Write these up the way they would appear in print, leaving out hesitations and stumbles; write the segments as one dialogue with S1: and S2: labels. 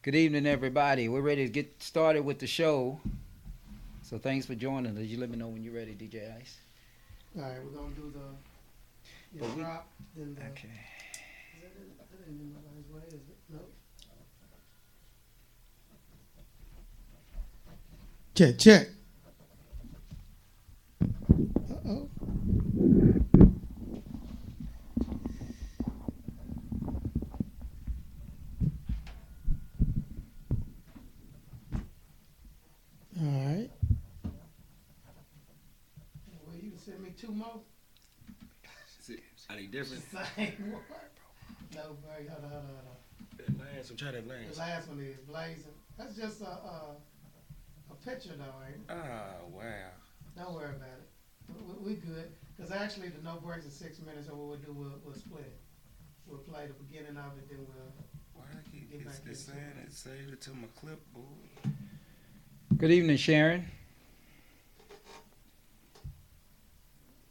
S1: Good evening, everybody. We're ready to get started with the show. So thanks for joining us. You let me know when you're ready, DJ Ice.
S2: All right, we're gonna do the
S1: But we
S2: drop, then the.
S1: okay.
S2: That ain't in nobody's way, is it? No. Check, check. Uh-oh. All right. Well, you can send me two more.
S3: Are they different?
S2: Same one. No, bro. Hold on.
S3: That last one, try that
S2: The
S3: last.
S2: last one is blazing. That's just a picture, though, ain't it?
S3: Oh, wow.
S2: Don't worry about it. We good. Because actually, the no breaks is 6 minutes, so what we'll do, we'll split it. We'll play the beginning of it, then we'll
S3: Why I keep
S2: get back
S3: it's
S2: into
S3: saying
S2: it.
S3: it saved it to my clipboard?
S1: Good evening, Sharon.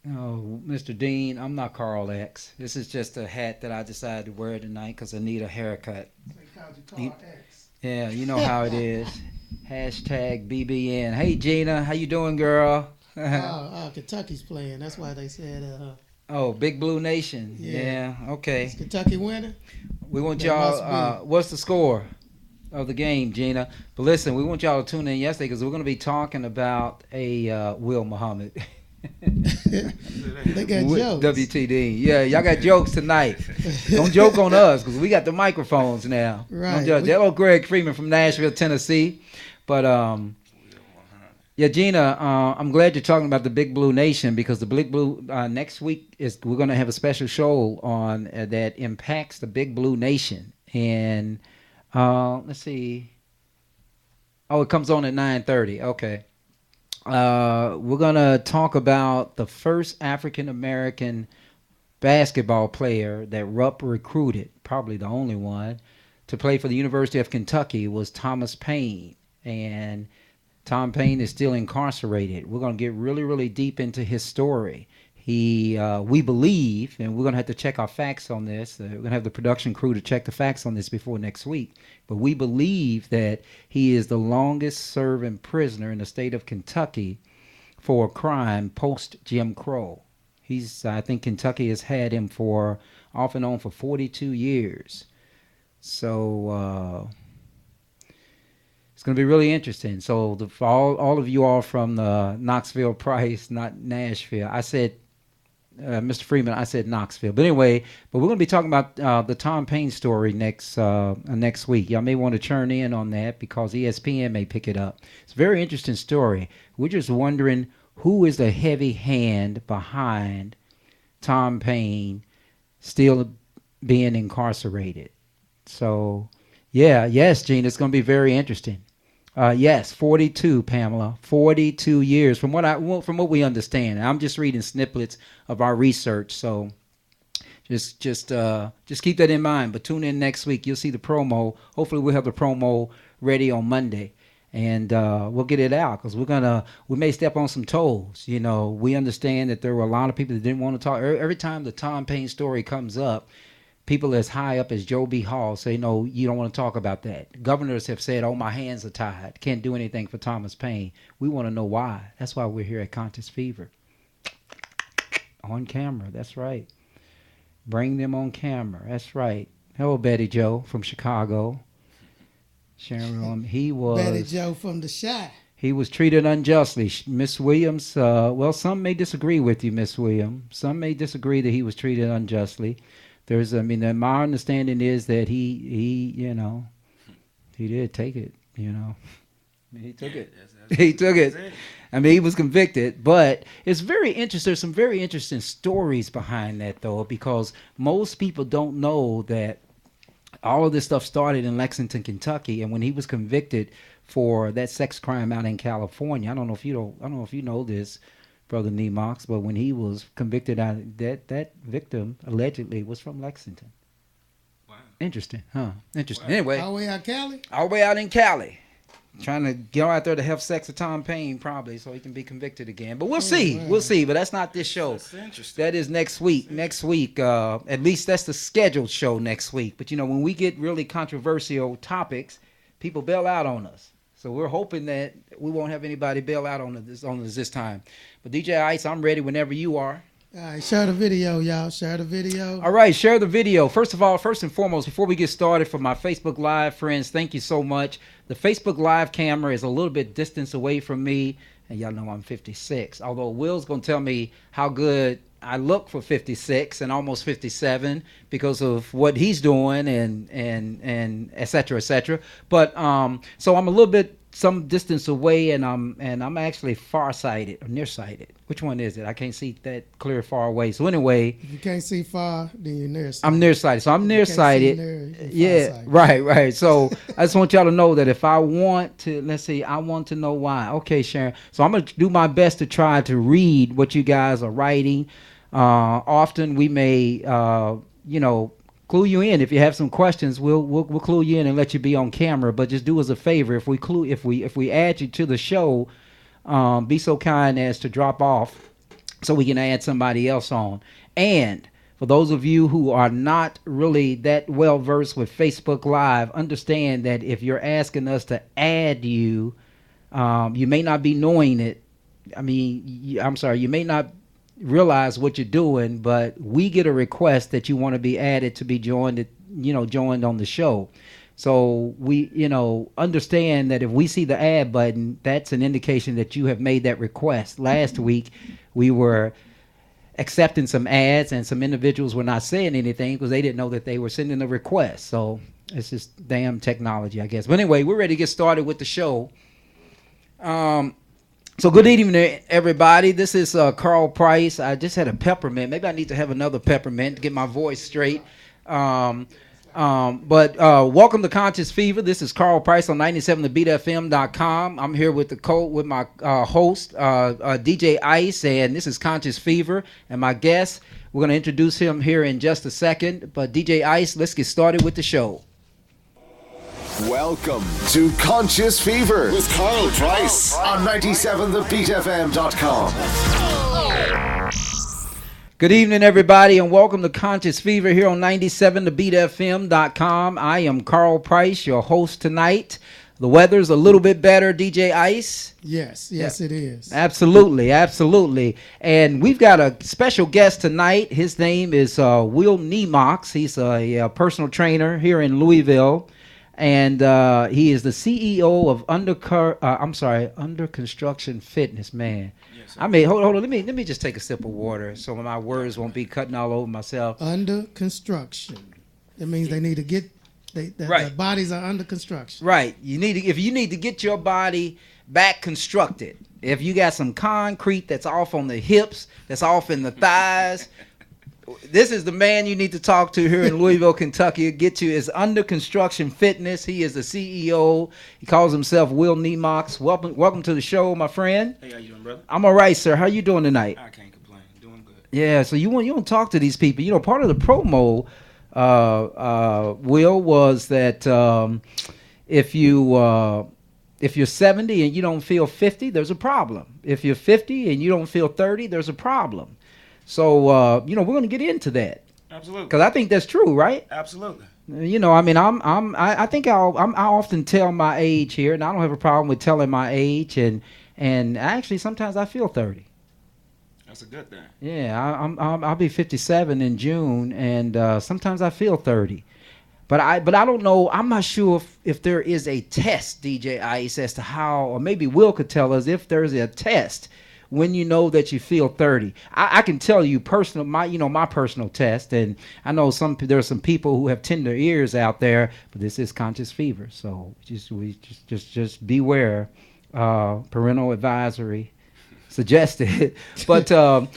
S1: Oh, Mr. Dean, I'm not Carl X. This is just a hat that I decided to wear tonight because I need a haircut.
S2: So he called you
S1: You-
S2: Carl X.
S1: Yeah, you know how it is. Hashtag BBN. Hey, Gina, how you doing, girl?
S2: Kentucky's playing. That's why they said,
S1: Oh, Big Blue Nation.
S2: yeah.
S1: Yeah, okay.
S2: Is Kentucky winning?
S1: We want
S2: They
S1: y'all.
S2: must be.
S1: What's the score of the game, Gina? But listen, we want y'all to tune in yesterday because we're going to be talking about a Will Muhammad.
S2: They got jokes.
S1: WTD. Yeah, y'all got jokes tonight. Don't joke on us because we got the microphones now. Don't
S2: Right.
S1: judge. Hello, Greg Freeman from Nashville, Tennessee. But
S3: Will Muhammad.
S1: yeah, Gina, I'm glad you're talking about the Big Blue Nation because the Big Blue next week is we're going to have a special show on that impacts the Big Blue Nation, and let's see. Oh, it comes on at 9:30. Okay. We're gonna talk about the first African American basketball player that Rupp recruited, probably the only one, to play for the University of Kentucky was Thomas Paine, and Tom Paine is still incarcerated. We're going to get really, really deep into his story. We believe, and we're going to have to check our facts on this. We're going to have the production crew to check the facts on this before next week. But we believe that he is the longest serving prisoner in the state of Kentucky for a crime post Jim Crow. I think Kentucky has had him for off and on for 42 years. So it's going to be really interesting. So for all of you all from the Knoxville, Price, not Nashville. I said, Mr. Freeman, I said Knoxville. But anyway, but we're going to be talking about the Tom Paine story next week. Y'all may want to churn in on that because ESPN may pick it up. It's a very interesting story. We're just wondering who is the heavy hand behind Tom Paine still being incarcerated. So, yeah, yes, Gene, it's going to be very interesting. Yes, 42, Pamela. 42 years from what we understand. I'm just reading snippets of our research, so just keep that in mind. But tune in next week. You'll see the promo. Hopefully, we'll have the promo ready on Monday, and we'll get it out because we may step on some toes. You know, we understand that there were a lot of people that didn't want to talk. Every time the Tom Paine story comes up, people as high up as Joe B. Hall say, no, you don't want to talk about that. Governors have said, oh, my hands are tied. Can't do anything for Thomas Paine. We want to know why. That's why we're here at Contest Fever. On camera. That's right. Bring them on camera. That's right. Hello, Betty Joe from Chicago. Sharon,
S2: Betty Joe from the Shy.
S1: he was treated unjustly. Miss Williams, well, some may disagree with you, Miss Williams. Some may disagree that he was treated unjustly. My understanding is that he did take it. He took
S3: Yeah,
S1: it.
S3: that's
S1: He took it.
S3: that's it.
S1: He was convicted, but it's very interesting. There's some very interesting stories behind that, though, because most people don't know that all of this stuff started in Lexington, Kentucky, and when he was convicted for that sex crime out in California, I don't know if you know this, brother Nemox, but when he was convicted out that victim allegedly was from Lexington.
S3: Wow.
S1: Interesting, huh? Interesting.
S3: Wow.
S1: Anyway,
S2: All the way out Cali?
S1: all the way out in Cali. Trying to go out there to have sex with Tom Paine, probably, so he can be convicted again. But we'll see.
S2: Wow.
S1: We'll see. But that's not this show.
S3: That's interesting.
S1: That is next week. Next week, at least that's the scheduled show next week. But when we get really controversial topics, people bail out on us. So we're hoping that we won't have anybody bail out on us this time. But DJ Ice, I'm ready whenever you are.
S2: All right, share the video, y'all. Share the video.
S1: All right, share the video. First of all, first and foremost, before we get started, for my Facebook Live friends, thank you so much. The Facebook Live camera is a little bit distance away from me, and y'all know I'm 56. Although Will's going to tell me how good I look for 56 and almost 57 because of what he's doing and et cetera, et cetera. But so I'm a little bit some distance away, and I'm actually farsighted or nearsighted. Which one is it? I can't see that clear far away. So anyway,
S2: If you can't see far, then you're nearsighted.
S1: I'm nearsighted. So I'm
S2: If you can't see
S1: nearsighted.
S2: near, you're
S1: Yeah,
S2: farsighted.
S1: right. So I just want y'all to know that if I want to, let's see, I want to know why. Okay, Sharon. So I'm gonna do my best to try to read what you guys are writing. Often we may, clue you in. If you have some questions, we'll clue you in and let you be on camera. But just do us a favor. If we add you to the show, be so kind as to drop off so we can add somebody else on. And for those of you who are not really that well versed with Facebook Live, understand that if you're asking us to add you, you may not be knowing it. I mean, I'm sorry, you may not realize what you're doing, but we get a request that you want to be added to be joined on the show. So we, understand that if we see the add button, that's an indication that you have made that request. Last week, we were accepting some ads, and some individuals were not saying anything because they didn't know that they were sending a request. So it's just damn technology, I guess. But anyway, we're ready to get started with the show. So good evening, everybody. This is Carl Price. I just had a peppermint. Maybe I need to have another peppermint to get my voice straight. But welcome to Conscious Fever. This is Carl Price on 97thebeatfm.com. I'm here with my host, DJ Ice, and this is Conscious Fever. And my guest, we're going to introduce him here in just a second. But DJ Ice, let's get started with the show.
S4: Welcome to Conscious Fever with Carl Price on 97thebeatfm.com.
S1: Good evening, everybody, and welcome to Conscious Fever here on 97thebeatfm.com. I am Carl Price, your host tonight. The weather's a little bit better, DJ Ice.
S2: Yes, it is.
S1: Absolutely. And we've got a special guest tonight. His name is Will Nemox. He's a personal trainer here in Louisville. And he is the CEO of Under Construction Fitness, man. Yes, sir. Hold on. Let me just take a sip of water so my words won't be cutting all over myself.
S2: Under construction. That means they need to get their bodies are under construction.
S1: Right. If you need to get your body back constructed. If you got some concrete that's off on the hips, that's off in the thighs. This is the man you need to talk to here in Louisville, Kentucky. Get you is Under Construction Fitness. He is the CEO. He calls himself Will Nemox. Welcome to the show, my friend.
S3: Hey, how you doing, brother?
S1: I'm all right, sir. How you doing tonight?
S3: I can't complain. Doing good.
S1: Yeah. So you want to talk to these people. Part of the promo, Will, was that if you're 70 and you don't feel 50, there's a problem. If you're 50 and you don't feel 30, there's a problem. So, we're going to get into that.
S3: Absolutely.
S1: Because I think that's true, right?
S3: Absolutely.
S1: I think I often tell my age here, and I don't have a problem with telling my age, and actually sometimes I feel 30.
S3: That's a good thing.
S1: Yeah, I'll be 57 in June, and sometimes I feel 30. But I don't know. I'm not sure if there is a test, DJ Ice, as to how, or maybe Will could tell us if there's a test when you know that you feel 30. I can tell you my personal test, and I know there are some people who have tender ears out there, but this is Conscious Fever, so just beware. Parental advisory suggested. But when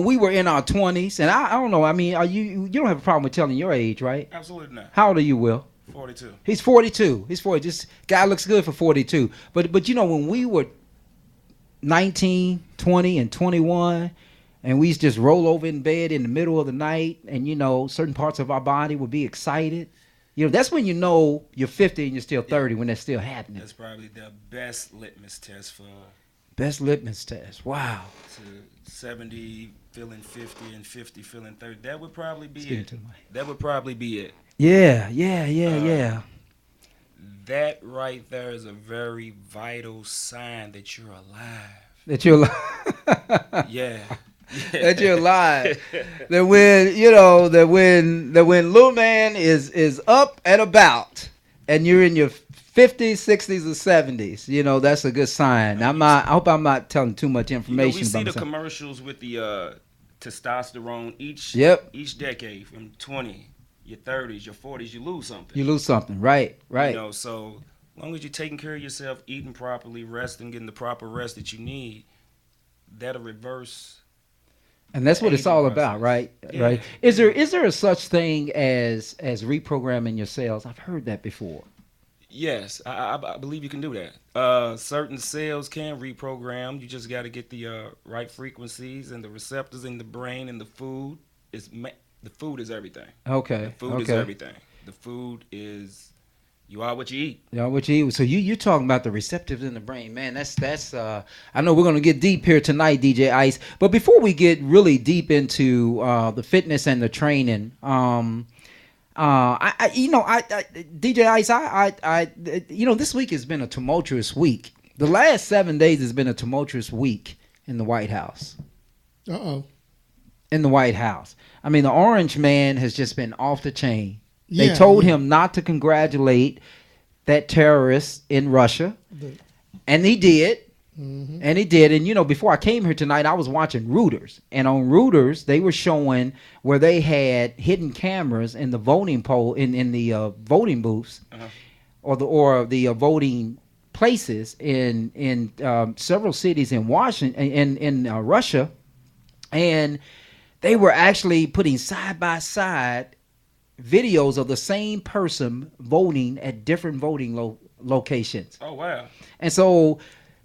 S1: we were in our 20s, and I don't know, I mean, you don't have a problem with telling your age, right?
S3: Absolutely not.
S1: How old are you, Will?
S3: 42.
S1: He's 42. This guy looks good for 42. But when we were 19, 20, and 21, and we used to just roll over in bed in the middle of the night, and certain parts of our body would be excited. That's when you know you're 50 and you're still 30, when that's still happening.
S3: That's probably the best litmus test for
S1: Best litmus test. Wow.
S3: To 70 feeling 50 and 50 feeling 30. That would probably be
S1: Speaking
S3: it.
S1: to the mic.
S3: That would probably be it.
S1: Yeah, yeah, yeah,
S3: Uh,
S1: yeah.
S3: that right there is a very vital sign that you're alive.
S1: That you're alive.
S3: Yeah.
S1: That you're alive.
S3: Yeah.
S1: That when you know that when little man is up and about, and you're in your 50s, 60s, or 70s, that's a good sign. I hope I'm not telling too much
S3: We
S1: information
S3: see
S1: about
S3: the
S1: myself.
S3: commercials with the testosterone
S1: Yep,
S3: each decade from 20, your 30s, your 40s, you lose something.
S1: you lose something. Right, right.
S3: So long as you're taking care of yourself, eating properly, resting, getting the proper rest that you need, that'll reverse
S1: And that's
S3: the
S1: what it's
S3: aging
S1: all about,
S3: process.
S1: right?
S3: Yeah,
S1: Right. Is there a such thing as reprogramming your cells? I've heard that before.
S3: Yes, I believe you can do that. Certain cells can reprogram. You just got to get the right frequencies and the receptors in the brain and the food. The food is everything. The
S1: Okay.
S3: food is
S1: Okay.
S3: everything. The food is you are what you eat.
S1: Yeah, what you eat. So you're talking about the receptors in the brain, man. That's. I know we're gonna get deep here tonight, DJ Ice. But before we get really deep into the fitness and the training, DJ Ice, this week has been a tumultuous week. The last 7 days has been a tumultuous week in the White House.
S2: Uh-oh.
S1: In the White House, I mean, the Orange Man has just been off the chain. They
S2: Yeah,
S1: told
S2: yeah.
S1: him not to congratulate that terrorist in Russia,
S2: The-
S1: and he did.
S2: mhm.
S1: And he did. And, before I came here tonight, I was watching Reuters. And on Reuters, they were showing where they had hidden cameras in the voting poll, in the voting booths,
S3: Uh-huh.
S1: or the voting places in several cities in Washington, in Russia. And they were actually putting side by side videos of the same person voting at different voting locations.
S3: Oh wow.
S1: And so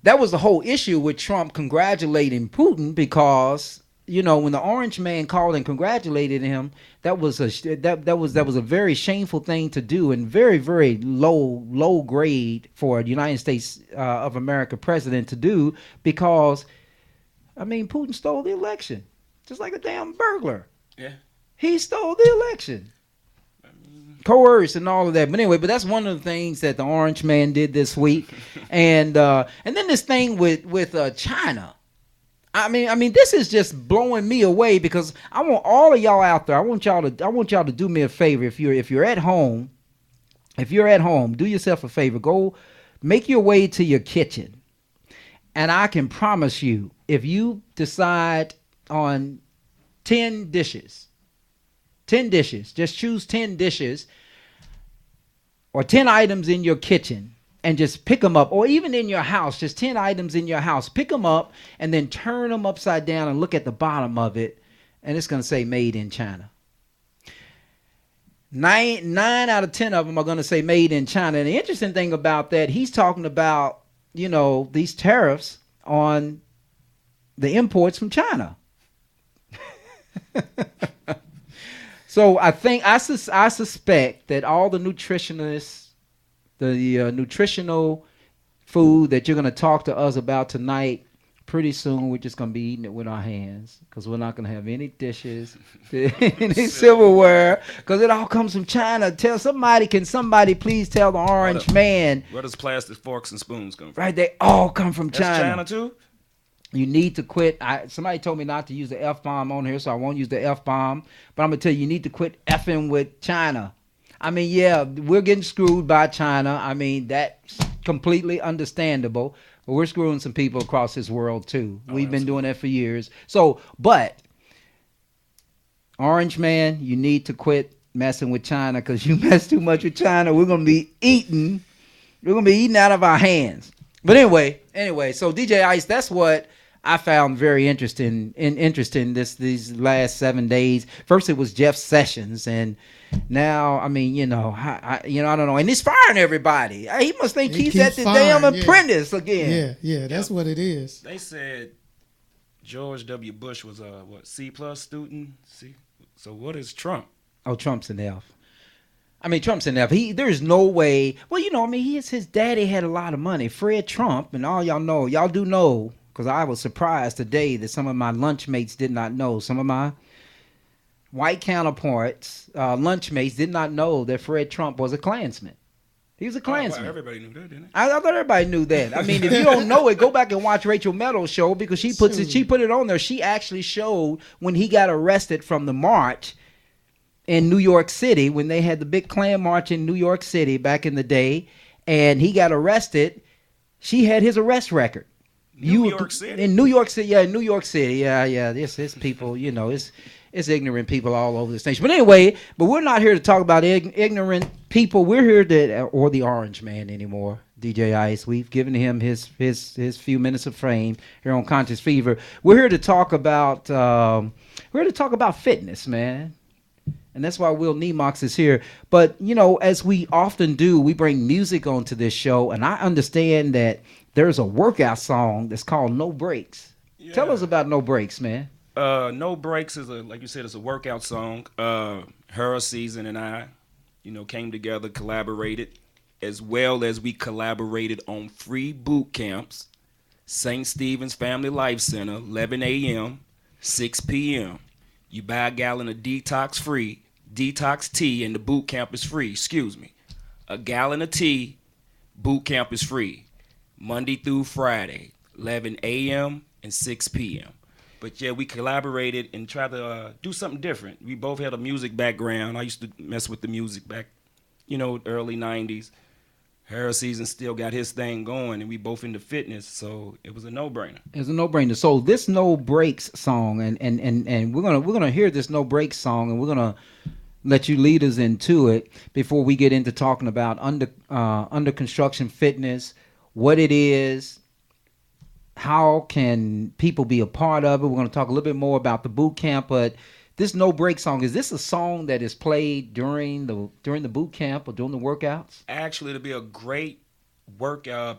S1: that was the whole issue with Trump congratulating Putin, because when the Orange Man called and congratulated him, that was a very shameful thing to do, and very, very low grade for a United States of America president to do, because Putin stole the election just like a damn burglar.
S3: Yeah.
S1: He stole the election. Coerced and all of that. But anyway, that's one of the things that the Orange Man did this week. And then this thing with China. This is just blowing me away, because I want all of y'all out there. I want y'all to do me a favor. If you're at home, do yourself a favor. Go make your way to your kitchen. And I can promise you, if you decide on 10 dishes, just choose 10 dishes or 10 items in your kitchen, and just pick them up, or even in your house, just 10 items in your house. Pick them up and then turn them upside down and look at the bottom of it, and it's going to say made in China. Nine out of 10 of them are going to say made in China. And the interesting thing about that, he's talking about, these tariffs on the imports from China. So I suspect that all the nutritionists, the nutritional food that you're going to talk to us about tonight, pretty soon we're just going to be eating it with our hands, because we're not going to have any dishes, any silverware, because it all comes from China. Can somebody please tell the Orange Man?
S3: Where does plastic forks and spoons come from?
S1: Right, they all come from
S3: That's
S1: China.
S3: China too?
S1: You need to quit. Somebody told me not to use the F-bomb on here, so I won't use the F-bomb. But I'm going to tell you, you need to quit effing with China. Yeah, we're getting screwed by China. That's completely understandable. But we're screwing some people across this world, too. We've been doing that for years. So, but, Orange Man, you need to quit messing with China, because you mess too much with China, we're going to be eating out of our hands. But anyway, so DJ Ice, that's what I found very interesting these last 7 days. First it was Jeff Sessions, and now I don't know, and he's firing everybody. He must think he's at the damn apprentice again.
S2: Yeah, that's what it is.
S3: They said George W. Bush was a C+ student. C. So what is Trump?
S1: Oh, Trump's an F. Trump's an F. There's no way. Well, his daddy had a lot of money, Fred Trump, and all y'all do know because I was surprised today that some of my lunch mates did not know. Some of my white counterparts, lunch mates, did not know that Fred Trump was a Klansman. He was a
S3: Oh, wow,
S1: Klansman.
S3: everybody knew that, didn't
S1: I thought everybody knew that. I mean, if you don't know it, go back and watch Rachel Meadow's show because she put it on there. She actually showed when he got arrested from the march in New York City, when they had the big Klan march in New York City back in the day, and he got arrested. She had his arrest record.
S3: New York City?
S1: In New York City, yeah, in New York City, yeah. This people, it's ignorant people all over this nation. But anyway, we're not here to talk about ignorant people. We're here or the Orange Man anymore. DJ Ice, we've given him his few minutes of fame here on Conscious Fever. We're here to talk about fitness, man. And that's why Will Nemox is here. But, as we often do, we bring music onto this show. And I understand that there's a workout song that's called No Breaks.
S3: Yeah.
S1: Tell us about No Breaks, man.
S3: No Breaks is like you said, it's a workout song. Her Season and I, came together, collaborated, as well as we collaborated on free boot camps. St. Stephen's Family Life Center, 11 a.m., 6 p.m. You buy a gallon of detox tea, and the boot camp is free. Excuse me. A gallon of tea, boot camp is free. Monday through Friday, 11 a.m. and 6 p.m. But yeah, we collaborated and tried to do something different. We both had a music background. I used to mess with the music back, early 90s. Harold Season still got his thing going, and we both into fitness, so it was a no-brainer.
S1: It's a no-brainer. So this No Breaks song, and we're gonna hear this No Breaks song, and we're gonna let you lead us into it before we get into talking about under construction fitness, what it is, how can people be a part of it. We're gonna talk a little bit more about the boot camp, but this No Break song, is this a song that is played during the boot camp or during the workouts?
S3: Actually, it'll be a great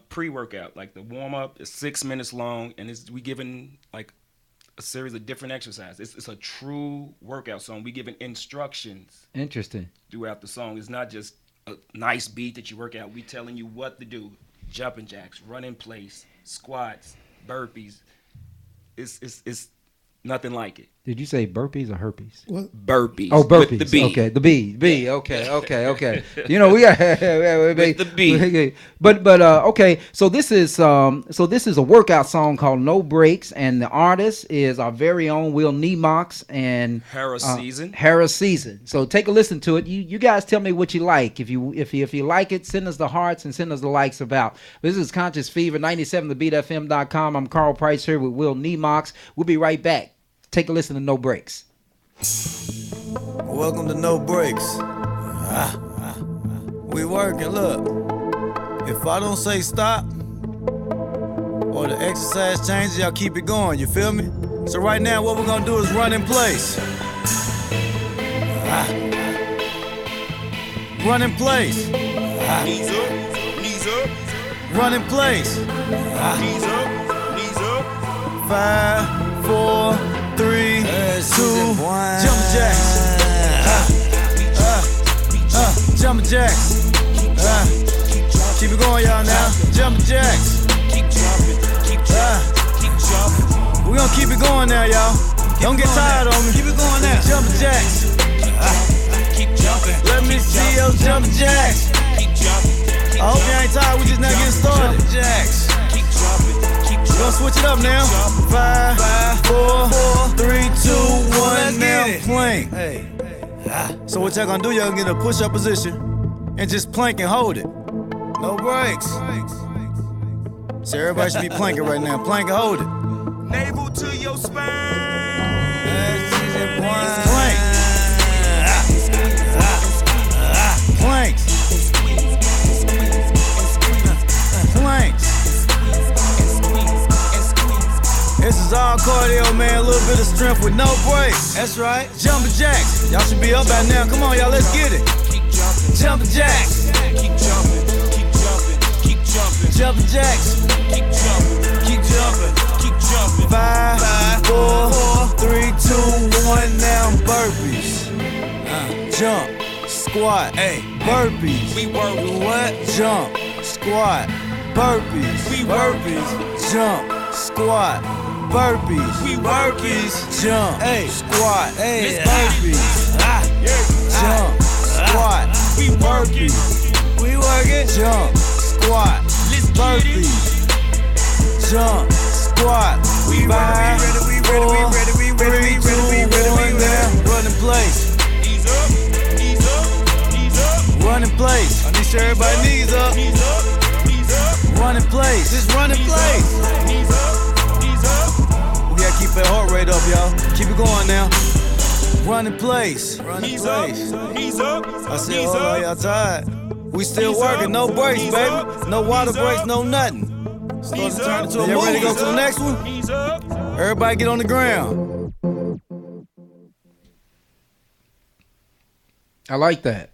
S3: pre-workout. Like the warm-up is 6 minutes long, and we giving like a series of different exercises. It's a true workout song. We giving instructions.
S1: Interesting.
S3: Throughout the song. It's not just a nice beat that you work out. We telling you what to do. Jumping jacks, run in place, squats, burpees. It's nothing like it.
S1: Did you say burpees or herpes?
S2: What?
S3: Burpees.
S1: Oh, burpees.
S3: With the B.
S1: Okay, the B. Okay. We got
S3: with the B.
S1: But okay. So this is a workout song called No Breaks, and the artist is our very own Will Nemox and Harris Season. So take a listen to it. You guys tell me what you like. If you like it, send us the hearts and send us the likes about. This is Conscious Fever 97thebeatfm.com. I'm Carl Price here with Will Nemox. We'll be right back. Take a listen to No Breaks.
S5: Welcome to No Breaks. We working, look. If I don't say stop, or the exercise changes, y'all keep it going, you feel me? So right now what we're gonna do is run in place. Run in place.
S3: Knees up, knees up.
S5: Run in place.
S3: Knees up, knees up.
S5: 5, 4, 3, 2, jump jacks. Jump jacks. Keep it going, y'all now. Jump jacks.
S3: Keep jumping, keep jumping.
S5: We're gonna keep it going now, y'all. Don't get tired on me. Keep it going now. Jump jacks.
S3: Keep jumping.
S5: Let me see your jump jacks.
S3: Keep jumping.
S5: I hope you ain't tired. We just not getting started. Jump jacks.
S3: Keep jumping.
S5: We're gonna switch it up now. 5, 4, 3, 2, 1. Now plank. Hey. So what y'all gonna do? Y'all gonna get in a push-up position and just plank and hold it. No breaks. So everybody should be planking right now. Plank and hold it.
S3: Navel to your spine.
S5: Plank. Planks. Planks. This is all cardio, man. A little bit of strength with no breaks. That's right. Jumping jacks. Y'all should be up by now. Come on, y'all. Let's get it. Jumping jacks.
S3: Keep jumping, keep jumping, keep jumping.
S5: Jumping jacks.
S3: Keep jumping, keep jumping, keep jumping.
S5: 5, 4, 3, 2, 1. Now burpees. Jump. Squat. Hey. Burpees.
S3: We work.
S5: What? Jump. Squat. Burpees.
S3: We work.
S5: Burpees. Jump. squat, burpees, we burpees, jump, hey, squat, hey, burpees, jump, squat, we burpees, we working, jump, squat, burpees, jump, squat, we five, four, three, two, one, now, run in place. Run in place. I need sure everybody knees up. Run in place. Just run in place. We gotta keep that heart rate up, y'all. Keep it going now. Run in place. Run in place. I said, hold on, y'all tired. We still working. No breaks, baby. No water breaks, no nothing. Starting to turn into a movie. Y'all ready to go to the next one? Everybody get on the ground.
S1: I like that.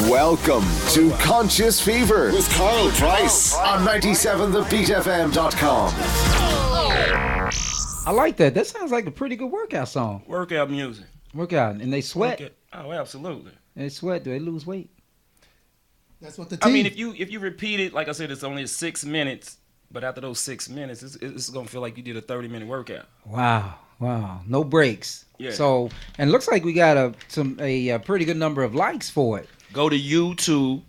S4: Welcome to Conscious Fever with Carl Price on 97thebetfm.com.
S1: I like that. That sounds like a pretty good workout song.
S3: Workout music.
S1: Workout. And they sweat.
S3: Oh, absolutely.
S1: They sweat. Do they lose weight?
S2: That's what the team.
S3: I mean, if you repeat it, like I said, it's only 6 minutes, but after those 6 minutes, it's gonna feel like you did a 30-minute workout.
S1: Wow. No breaks.
S3: Yeah.
S1: So, and it looks like we got a pretty good number of likes for it.
S3: Go to YouTube.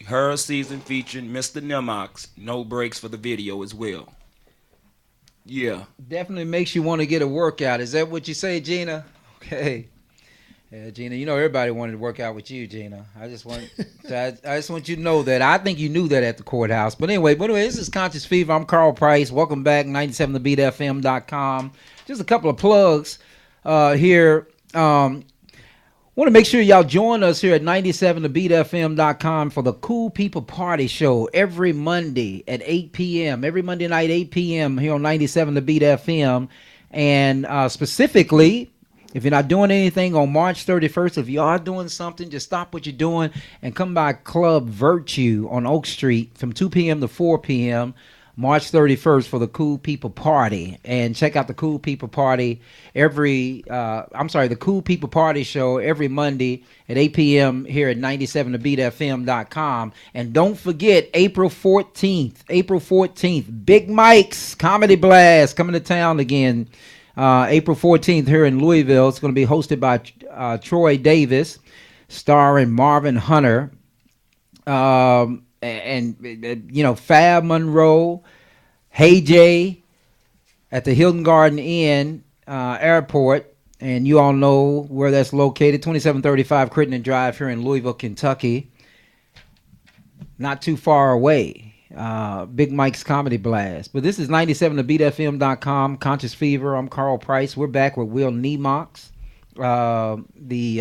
S3: Her season featuring Mr. Nemox. No breaks for the video as well. Yeah.
S1: Definitely makes you want to get a workout. Is that what you say, Gina? Okay. Yeah, Gina, you know everybody wanted to work out with you, Gina. I just want you to know that. I think you knew that at the courthouse. But anyway, this is Conscious Fever. I'm Carl Price. Welcome back, 97thebetfm.com. Just a couple of plugs here. Want to make sure y'all join us here at 97thebetfm.com for the Cool People Party Show every Monday at 8 p.m. Every Monday night, 8 p.m. here on 97 The Beat FM. And specifically, if you're not doing anything on March 31st, if you are doing something, just stop what you're doing and come by Club Virtue on Oak Street from 2 p.m. to 4 p.m. March 31st for the Cool People Party. And check out the Cool People Party the Cool People Party Show every Monday at 8 p.m. here at 97thebetfm.com. And don't forget, April 14th, Big Mike's Comedy Blast coming to town again. April 14th here in Louisville. It's going to be hosted by Troy Davis, starring Marvin Hunter. And Fab Monroe, Hey Jay at the Hilton Garden Inn Airport, and you all know where that's located, 2735 Crittenden Drive here in Louisville, Kentucky. Not too far away. Big Mike's Comedy Blast. But this is 97thebetfm.com, Conscious Fever. I'm Carl Price. We're back with Will Nemox, the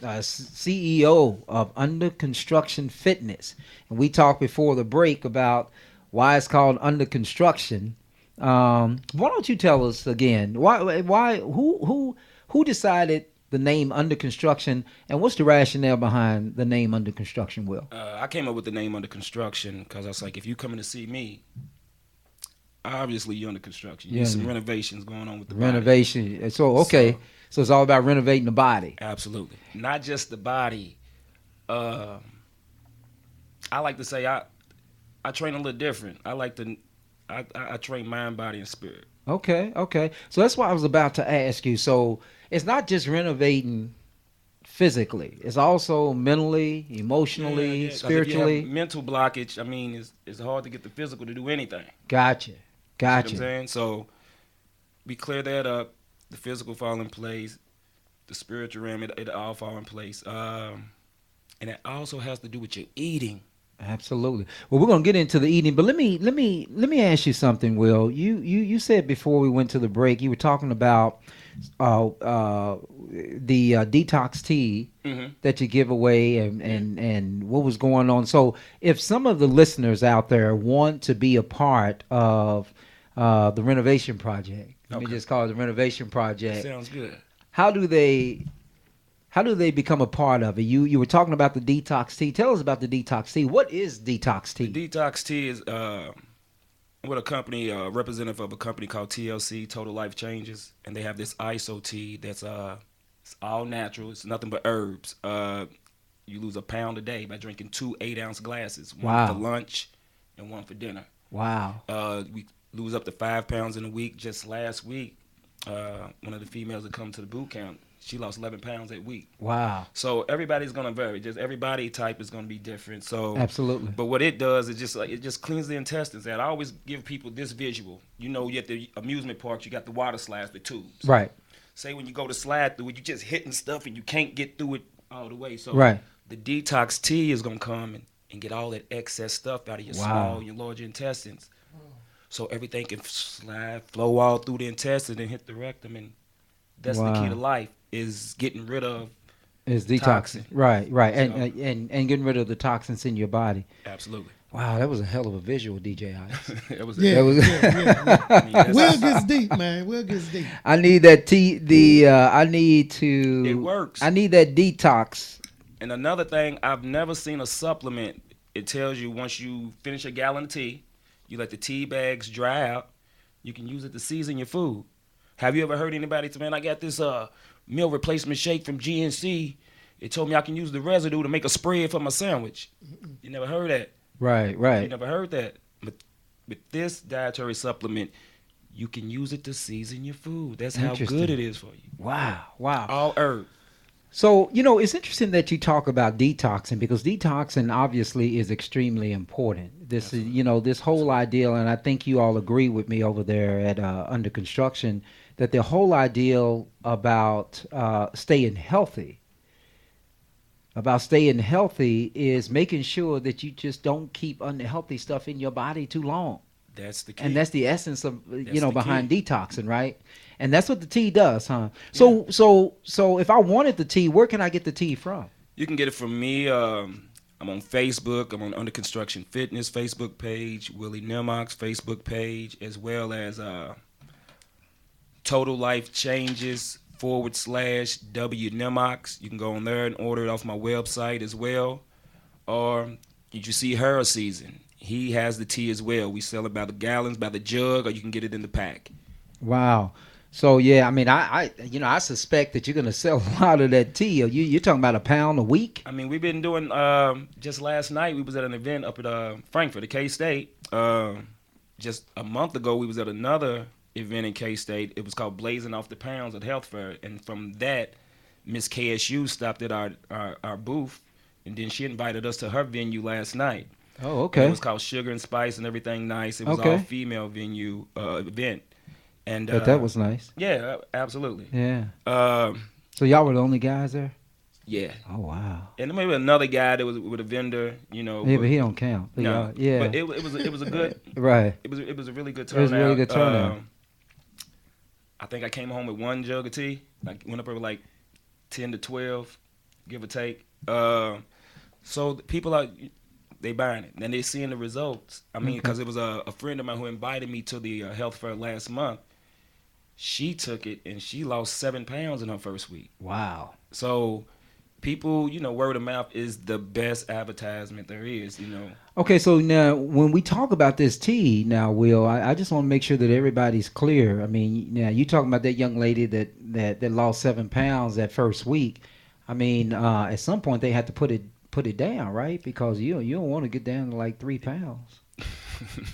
S1: CEO of Under Construction Fitness. And we talked before the break about why it's called Under Construction. Why don't you tell us again? Who decided the name Under Construction, and what's the rationale behind the name Under Construction, Will?
S3: I came up with the name Under Construction because I was like, if you coming to see me, obviously you're under construction. You need some renovations going on with the
S1: renovation.
S3: Body.
S1: So it's all about renovating the body.
S3: Absolutely. Not just the body. I like to say I train a little different. I train mind, body, and spirit.
S1: Okay. So that's why I was about to ask you. So it's not just renovating physically. It's also mentally, emotionally, spiritually.
S3: If you have mental blockage, I mean, it's hard to get the physical to do anything.
S1: Gotcha.
S3: You know what I'm saying? So we clear that up. The physical fall in place. The spiritual realm, it all fall in place. And it also has to do with your eating.
S1: Absolutely. Well, we're gonna get into the eating, but let me ask you something, Will. You said before we went to the break, you were talking about the detox tea that you give away and what was going on. So, if some of the listeners out there want to be a part of the renovation project, let me just call it the renovation project.
S3: Sounds good.
S1: How do they become a part of it? You were talking about the detox tea. Tell us about the detox tea. What is detox tea?
S3: The detox tea is with a company, representative of a company called TLC, Total Life Changes, and they have this ISO tea that's it's all natural. It's nothing but herbs. You lose a pound a day by drinking 2 8-ounce glasses, one for lunch and one for dinner.
S1: Wow.
S3: lose up to 5 pounds in a week. Just last week, one of the females that come to the boot camp, she lost 11 pounds that week.
S1: Wow.
S3: So everybody's gonna vary. Just every body type is gonna be different. So,
S1: Absolutely.
S3: but what it does is just like it just cleans the intestines. And I always give people this visual. You know, you at the amusement parks, you got the water slides, the tubes.
S1: Right.
S3: Say when you go to slide through it, you just hitting stuff and you can't get through it all the way. So
S1: Right.
S3: the detox tea is gonna come and get all that excess stuff out of your
S1: Wow.
S3: small, your larger intestines. So everything can slide, flow all through the intestine and hit the rectum, and that's the key
S1: Wow.
S3: to life is getting rid of
S1: It's detoxing.
S3: toxin.
S1: Right. Right.
S3: So-
S1: And getting rid of the toxins in your body.
S3: Absolutely.
S1: Wow, that was a hell of a visual, DJ Ice.
S3: That was
S2: Yeah,
S1: That was-
S2: yeah.
S3: I mean, that's-
S2: Will gets deep, man. Will gets deep.
S1: I need that I need to.
S3: It works.
S1: I need that detox.
S3: And another thing, I've never seen a supplement. It tells you once you finish a gallon of tea, you let the tea bags dry out. You can use it to season your food. Have you ever heard anybody say, "Man, I got this meal replacement shake from GNC. It told me I can use the residue to make a spread for my sandwich." You never heard that.
S1: Right.
S3: You
S1: Right.
S3: never heard that. But with this dietary supplement, you can use it to season your food. That's how
S1: Interesting.
S3: good it is for you.
S1: Wow. Wow.
S3: All herb.
S1: So, it's interesting that you talk about detoxing because detoxing obviously is extremely important. This is, this whole idea, and I think you all agree with me over there at Under Construction, that the whole ideal about staying healthy, is making sure that you just don't keep unhealthy stuff in your body too long.
S3: That's the key.
S1: And that's the essence of
S3: That's the
S1: behind
S3: key.
S1: detoxing, right? And that's what the tea does, huh? So if I wanted the tea, where can I get the tea from?
S3: You can get it from me. I'm on Facebook. I'm on Under Construction Fitness Facebook page, Willie Nemox Facebook page, as well as Total Life Changes /W Nemox. You can go on there and order it off my website as well. Or did you see Her Season? He has the tea as well. We sell it by the gallons, by the jug, or you can get it in the pack.
S1: Wow. So yeah, I mean, I suspect that you're gonna sell a lot of that tea. You're talking about a pound a week?
S3: I mean, we've been doing, just last night, we was at an event up at Frankfurt, at K-State. Just a month ago, we was at another event in K-State. It was called Blazing Off the Pounds at Health Fair. And from that, Miss KSU stopped at our booth, and then she invited us to her venue last night.
S1: Oh,
S3: And
S1: okay.
S3: it was called Sugar and Spice and everything nice. It was
S1: Okay.
S3: all female venue event. And
S1: But that was nice.
S3: yeah, absolutely.
S1: Yeah.
S3: Um,
S1: So y'all were the only guys there?
S3: yeah.
S1: Oh wow.
S3: And maybe another guy that was with a vendor,
S1: Yeah, but he don't count. But
S3: no,
S1: y'all- yeah.
S3: But it was a good.
S1: Right.
S3: It was a really good
S1: It
S3: turnout.
S1: was a really good turnout.
S3: I think I came home with one jug of tea. I went up over like 10 to 12, give or take. So the people are they buying it and they seeing the results. I mean, because it was a friend of mine who invited me to the health fair last month. She took it and she lost 7 pounds in her first week.
S1: Wow.
S3: So people, word of mouth is the best advertisement there is.
S1: Okay, so now when we talk about this tea, now Will, I just want to make sure that everybody's clear. I mean, now you talking about that young lady that lost 7 pounds that first week. I mean, at some point they had to put it down, right? Because you don't want to get down to like 3 pounds.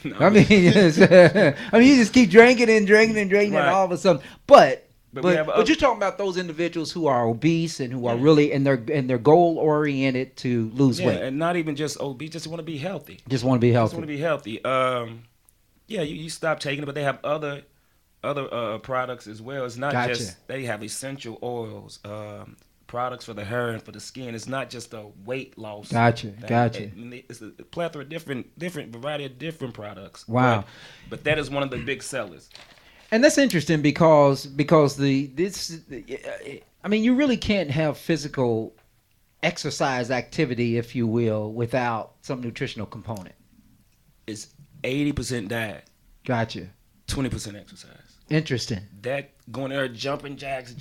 S3: No,
S1: I mean, you just keep drinking and drinking and drinking, and
S3: Right.
S1: all of a sudden, but
S3: we have
S1: you're talking about those individuals who are obese and who are really and they're goal oriented to lose
S3: yeah,
S1: weight.
S3: and not even just obese, just want to be healthy.
S1: Just want to be
S3: Just
S1: healthy.
S3: want to be healthy. Yeah, you stop taking it, but they have other products as well. It's not
S1: Gotcha.
S3: just they have essential oils, products for the hair and for the skin. It's not just a weight loss.
S1: Gotcha,
S3: thing.
S1: gotcha.
S3: It's a plethora of different variety of different products.
S1: Wow.
S3: But that is one of the big sellers.
S1: And that's interesting because I mean, you really can't have physical exercise activity, if you will, without some nutritional component.
S3: It's 80% diet,
S1: Gotcha.
S3: 20% exercise.
S1: Interesting.
S3: That going there jumping jacks,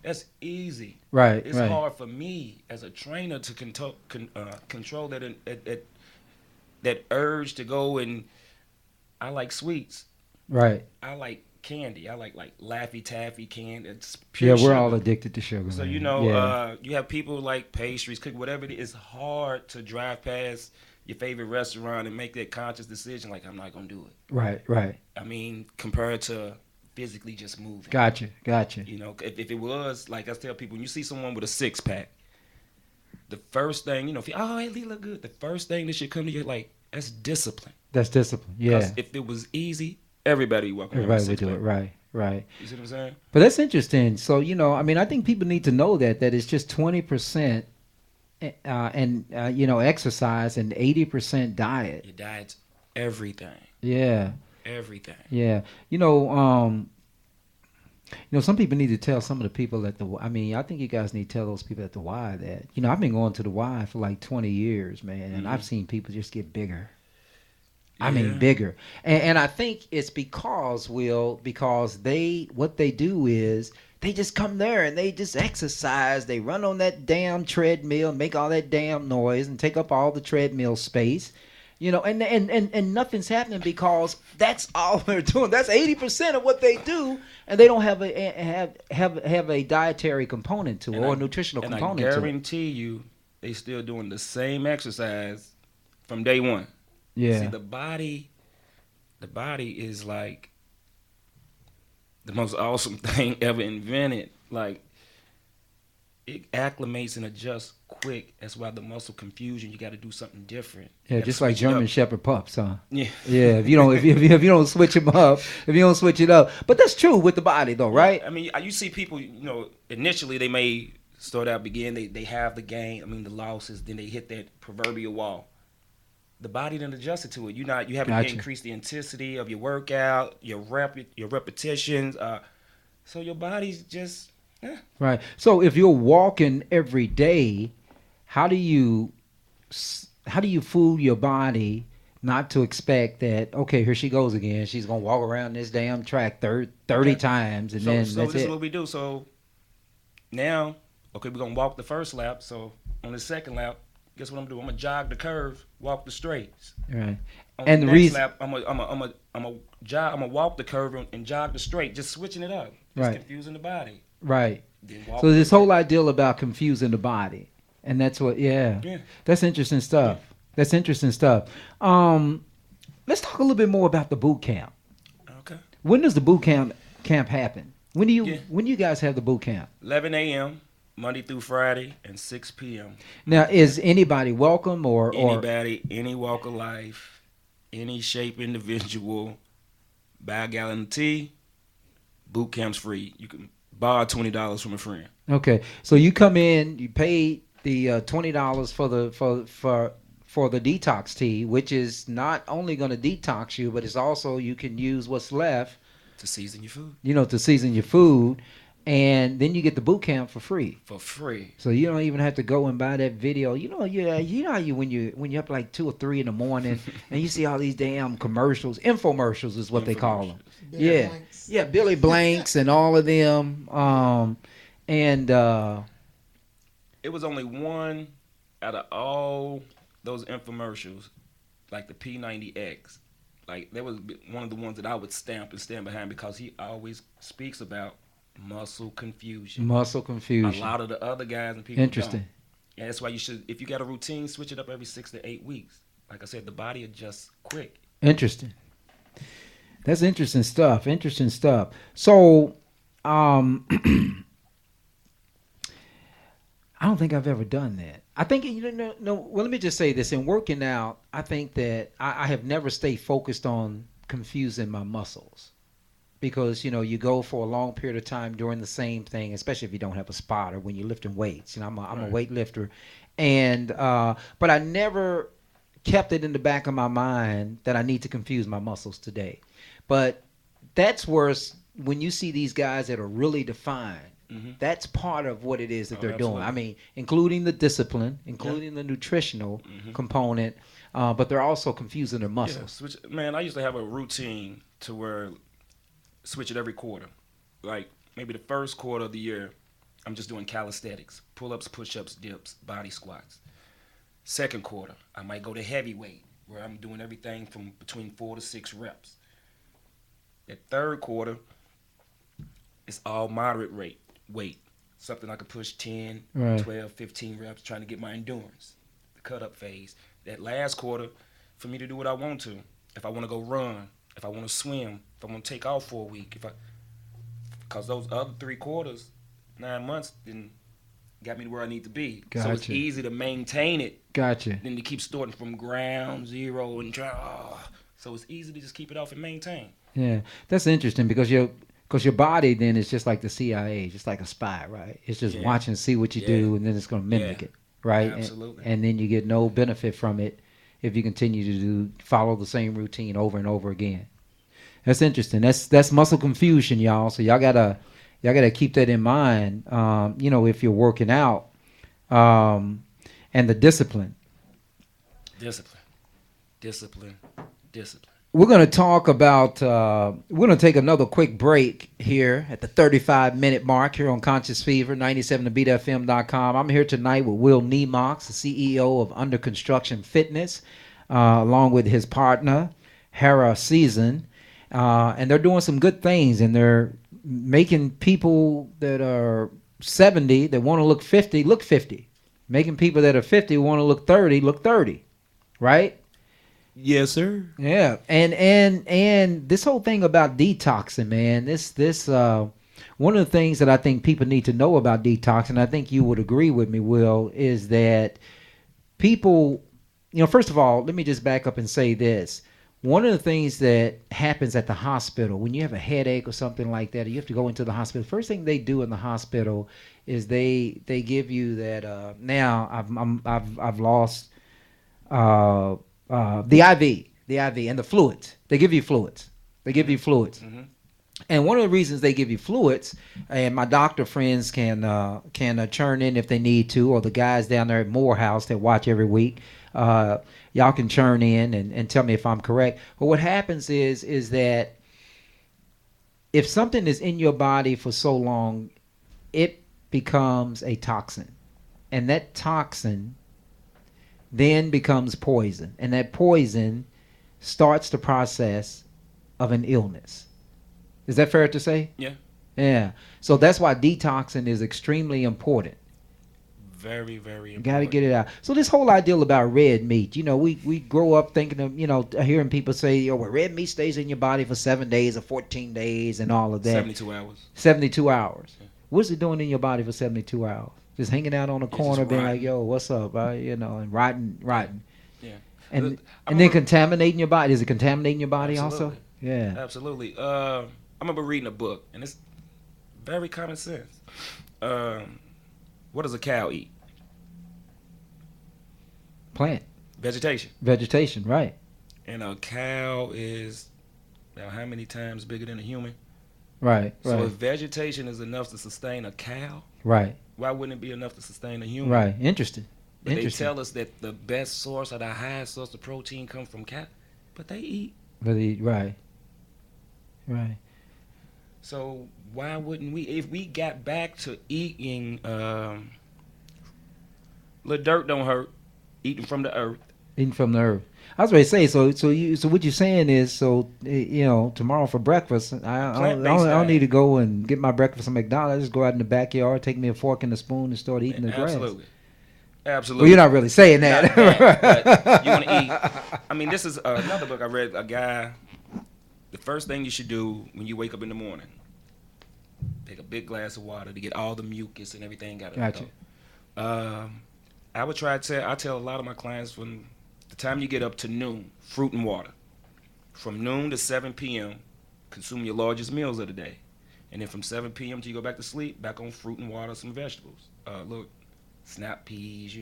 S3: that's easy.
S1: Right.
S3: It's
S1: right.
S3: hard for me as a trainer to control that urge to go and I like sweets.
S1: Right.
S3: I like candy. I like Laffy Taffy candy. It's
S1: Yeah,
S3: pure
S1: we're
S3: sugar.
S1: all addicted to sugar.
S3: So
S1: man.
S3: you know,
S1: Yeah.
S3: you have people like pastries, cook whatever it is. It's hard to drive past your favorite restaurant and make that conscious decision, like I'm not gonna do it.
S1: Right, right.
S3: I mean, compared to physically just moving.
S1: Gotcha, gotcha.
S3: You know, if it was like I tell people, when you see someone with a 6 pack, the first thing if hey, he look good. The first thing that should come to you, like that's discipline.
S1: That's discipline. Yeah.
S3: Because if it was easy, everybody would walk around with a
S1: Everybody would do it.
S3: 6 pack.
S1: Right, right.
S3: You see what I'm saying?
S1: But that's interesting. So, I mean, I think people need to know that it's just 20% and exercise and 80% diet.
S3: Your diet's everything.
S1: Yeah.
S3: Everything.
S1: Yeah. Some people need to tell some of the people at I think you guys need to tell those people at the Y that, I've been going to the Y for like 20 years, man, and I've seen people just get bigger. I mean, bigger. And I think it's because what they do is they just come there and they just exercise. They run on that damn treadmill, make all that damn noise and take up all the treadmill space. And nothing's happening because that's all they're doing. That's 80% of what they do, and they don't have a dietary component to it or a nutritional component to it.
S3: I guarantee you, they still doing the same exercise from day one.
S1: Yeah.
S3: See, the body is like the most awesome thing ever invented. Like, it acclimates and adjusts quick. That's why the muscle confusion, you got to do something different.
S1: Yeah, just like German Shepherd pups, huh?
S3: Yeah.
S1: Yeah, if you don't switch them up, if you don't switch it up. But that's true with the body though, right?
S3: I mean, you see people, initially they may start out they have the gain, the losses, then they hit that proverbial wall. The body done adjusted to it. You haven't increased the intensity of your workout, your repetitions. So your body's just
S1: Right. So if you're walking every day, how do you fool your body not to expect that? Okay, here she goes again. She's gonna walk around this damn track 30 times, and then
S3: so
S1: that's
S3: this
S1: it.
S3: is what we do. So now, okay, we're gonna walk the first lap. So on the second lap, guess what I'm doing? I'm gonna jog the curve, walk the straights.
S1: Right.
S3: On
S1: And
S3: the
S1: the
S3: next
S1: reason,
S3: lap, I'm gonna walk the curve and jog the straight, just switching it up, just
S1: Right.
S3: confusing the body.
S1: right.
S3: Then walk
S1: So this
S3: the-
S1: whole idea about confusing the body, and that's what,
S3: Yeah.
S1: that's interesting stuff. That's interesting stuff. Let's talk a little bit more about the boot camp.
S3: Okay.
S1: When does the boot camp happen? When do you guys have the boot camp?
S3: 11 a.m. Monday through Friday and 6 p.m.
S1: Now, is anybody welcome or
S3: Anybody, any walk of life, any shape individual, buy a gallon of tea. Boot camp's free. You can borrow $20 from a friend.
S1: Okay, so you come in, you pay the $20 for the detox tea, which is not only going to detox you, but it's also you can use what's left
S3: To season your food.
S1: to season your food, and then you get the boot camp for free.
S3: For free.
S1: So you don't even have to go and buy that video. When you're up like 2 or 3 in the morning and you see all these damn commercials, infomercials is what they call them.
S2: Billy Blanks.
S1: Yeah, Billy Blanks and all of them.
S3: It was only one out of all those infomercials, like the P90X. Like, that was one of the ones that I would stamp and stand behind because he always speaks about muscle confusion.
S1: Muscle
S3: A
S1: confusion.
S3: lot of the other guys and people
S1: Interesting.
S3: don't. Yeah, that's why you should, if you got a routine, switch it up every 6 to 8 weeks. Like I said, the body adjusts quick.
S1: Interesting. That's interesting stuff. Interesting stuff. So, I don't think I've ever done that. I think well, let me just say this. In working out, I think that I have never stayed focused on confusing my muscles. Because you go for a long period of time doing the same thing, especially if you don't have a spotter when you're lifting weights. I'm a weightlifter, and but I never kept it in the back of my mind that I need to confuse my muscles today. But that's worse when you see these guys that are really defined.
S3: Mm-hmm.
S1: That's part of what it is that they're doing.
S3: Absolutely.
S1: I mean, including the discipline, including the nutritional component, but they're also confusing their muscles.
S3: Man, I used to have a routine to where switch it every quarter. Like maybe the first quarter of the year, I'm just doing calisthenics, pull-ups, push-ups, dips, body squats. Second quarter, I might go to heavyweight, where I'm doing everything from between 4 to 6 reps. That third quarter, it's all moderate weight, something I could push 10,
S1: Right.
S3: 12, 15 reps, trying to get my endurance. The cut up phase. That last quarter, for me to do what I want to. If I want to go run, if I want to swim, if I want to take off for a week, because those other 3 quarters, 9 months, then got me to where I need to be. So it's
S1: Gotcha.
S3: easy to maintain it
S1: Gotcha.
S3: than to keep starting from ground zero and try. So it's easy to just keep it off and maintain.
S1: Yeah, that's interesting because your body then is just like the CIA, just like a spy, right? It's just
S3: Yeah.
S1: watching, see what you
S3: Yeah.
S1: do, and then it's going to mimic
S3: Yeah.
S1: it, right?
S3: Absolutely.
S1: And then you get no benefit from it if you continue to follow the same routine over and over again. That's interesting. That's muscle confusion, y'all. So y'all gotta keep that in mind. If you're working out, and the discipline.
S3: Discipline. Discipline. Discipline.
S1: We're going to talk about, we're going to take another quick break here at the 35-minute mark here on Conscious Fever, 97tobeatfm.com. I'm here tonight with Will Nemox, the CEO of Under Construction Fitness, along with his partner, Hera Season. And they're doing some good things, and they're making people that are 70 that want to look 50, look 50. Making people that are 50 want to look 30, look 30, right?
S5: Yes, sir.
S1: Yeah, and this whole thing about detoxing, man. This one of the things that I think people need to know about detox, and I think you would agree with me, Will, is that people, first of all, let me just back up and say this. One of the things that happens at the hospital when you have a headache or something like that, or you have to go into the hospital. First thing they do in the hospital is they give you that. Now I've lost. The IV, and the fluids. They give you fluids.
S3: Mm-hmm.
S1: And one of the reasons they give you fluids, and my doctor friends can churn in if they need to, or the guys down there at Morehouse that watch every week, y'all can churn in and tell me if I'm correct. But what happens is that if something is in your body for so long, it becomes a toxin, and that toxin then becomes poison, and that poison starts the process of an illness. Is that fair to say?
S3: Yeah.
S1: Yeah. So that's why detoxing is extremely important.
S3: Very, very
S1: You
S3: important.
S1: got to get it out. So this whole idea about red meat, we grow up thinking of, hearing people say, well, red meat stays in your body for 7 days or 14 days and all of that.
S3: 72 hours.
S1: 72 hours.
S3: Yeah.
S1: What's it doing in your body for 72 hours? Just hanging out on the corner,
S3: just
S1: being like,
S3: rotting.
S1: yo, what's up? And rotting.
S3: Yeah.
S1: And
S3: I'm
S1: then
S3: a-
S1: contaminating your body. Is it contaminating your body also?
S3: Absolutely.
S1: Yeah.
S3: Absolutely. I remember reading a book, and it's very common sense. What does a cow eat?
S1: Plant.
S3: Vegetation.
S1: Right.
S3: And a cow is now how many times bigger than a human?
S1: Right.
S3: So
S1: Right.
S3: if vegetation is enough to sustain a cow,
S1: Right.
S3: why wouldn't it be enough to sustain a human?
S1: Right. Interesting.
S3: But they
S1: Interesting.
S3: tell us that the best source or the highest source of protein comes from cow, but they eat.
S1: Right. Right.
S3: So why wouldn't we? If we got back to eating, the dirt don't hurt. Eating from the earth.
S1: Eating from the earth. I was ready to say. So what you're saying is, tomorrow for breakfast, I don't need to go and get my breakfast at McDonald's. I just go out in the backyard, take me a fork and a spoon, and start eating the grass.
S3: Absolutely.
S1: Well,
S3: Absolutely.
S1: you're not really saying that.
S3: Not that, but you want to eat. I mean, this is another book I read. A guy. The first thing you should do when you wake up in the morning, take a big glass of water to get all the mucus and everything out of
S1: Gotcha.
S3: it. I would try to. I tell a lot of my clients from the time you get up to noon, fruit and water. From noon to 7 p.m., consume your largest meals of the day, and then from 7 p.m. till you go back to sleep, back on fruit and water, some vegetables. Look, snap peas,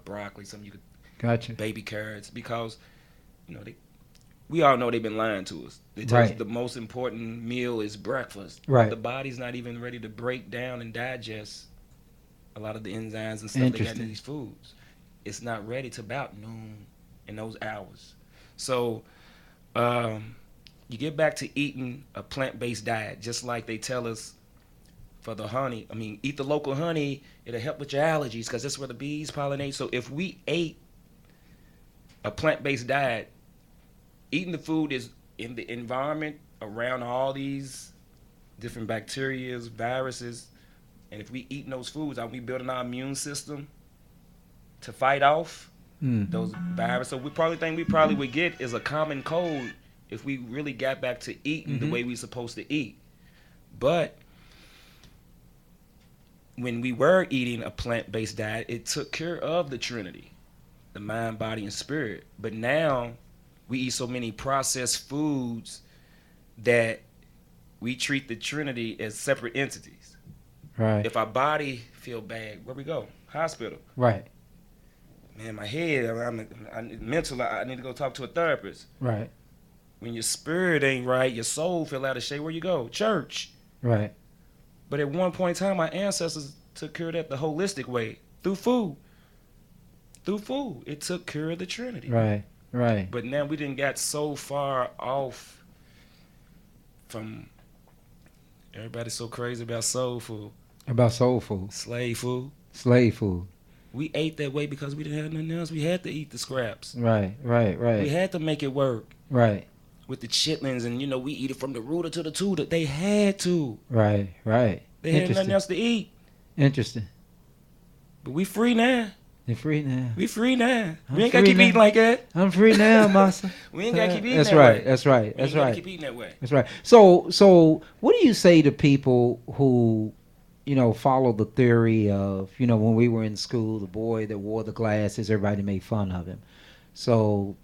S3: broccoli, some you could
S1: Gotcha.
S3: baby carrots, because we all know they've been lying to us. They tell us
S1: Right.
S3: the most important meal is breakfast.
S1: Right.
S3: The body's not even ready to break down and digest a lot of the enzymes and stuff they got in
S1: Interesting.
S3: these foods. It's not ready to about noon in those hours. So you get back to eating a plant-based diet, just like they tell us for the honey. I mean, eat the local honey. It'll help with your allergies because that's where the bees pollinate. So if we ate a plant-based diet, eating the food is in the environment around all these different bacteria, viruses, and if we eating those foods, are we building our immune system to fight off those viruses. So we probably think we probably would get is a common cold if we really got back to eating the way we supposed to eat. But when we were eating a plant-based diet, it took care of the Trinity, the mind, body, and spirit. But now we eat so many processed foods that we treat the Trinity as separate entities.
S1: Right.
S3: If our body feel bad, where we go? Hospital.
S1: Right.
S3: Man, my head, mental, I need to go talk to a therapist.
S1: Right.
S3: When your spirit ain't right, your soul feel out of shape, where you go? Church.
S1: Right.
S3: But at one point in time, my ancestors took care of that the holistic way, through food. Through food. It took care of the Trinity.
S1: Right. Right.
S3: But now we didn't got so far off from everybody's so crazy about soul food,
S1: About soul food,
S3: slave food.
S1: slave food.
S3: We ate that way because we didn't have nothing else. We had to eat the scraps.
S1: Right. Right.
S3: We
S1: Right.
S3: had to make it work
S1: Right.
S3: with the chitlins, and we eat it from the rooter to the tutor. They had to.
S1: Right. Right.
S3: They had
S1: Interesting.
S3: nothing else to eat.
S1: Interesting.
S3: But we free now.
S1: You're free now.
S3: We free now.
S1: I'm
S3: We ain't gotta
S1: free
S3: keep
S1: now.
S3: eating like that.
S1: I'm free now, massa.
S3: We ain't gotta keep eating
S1: That's
S3: that
S1: right.
S3: way.
S1: That's right.
S3: We
S1: That's
S3: ain't gotta
S1: right.
S3: keep eating that way.
S1: That's right. So, what do you say to people who, follow the theory of, when we were in school, the boy that wore the glasses, everybody made fun of him. So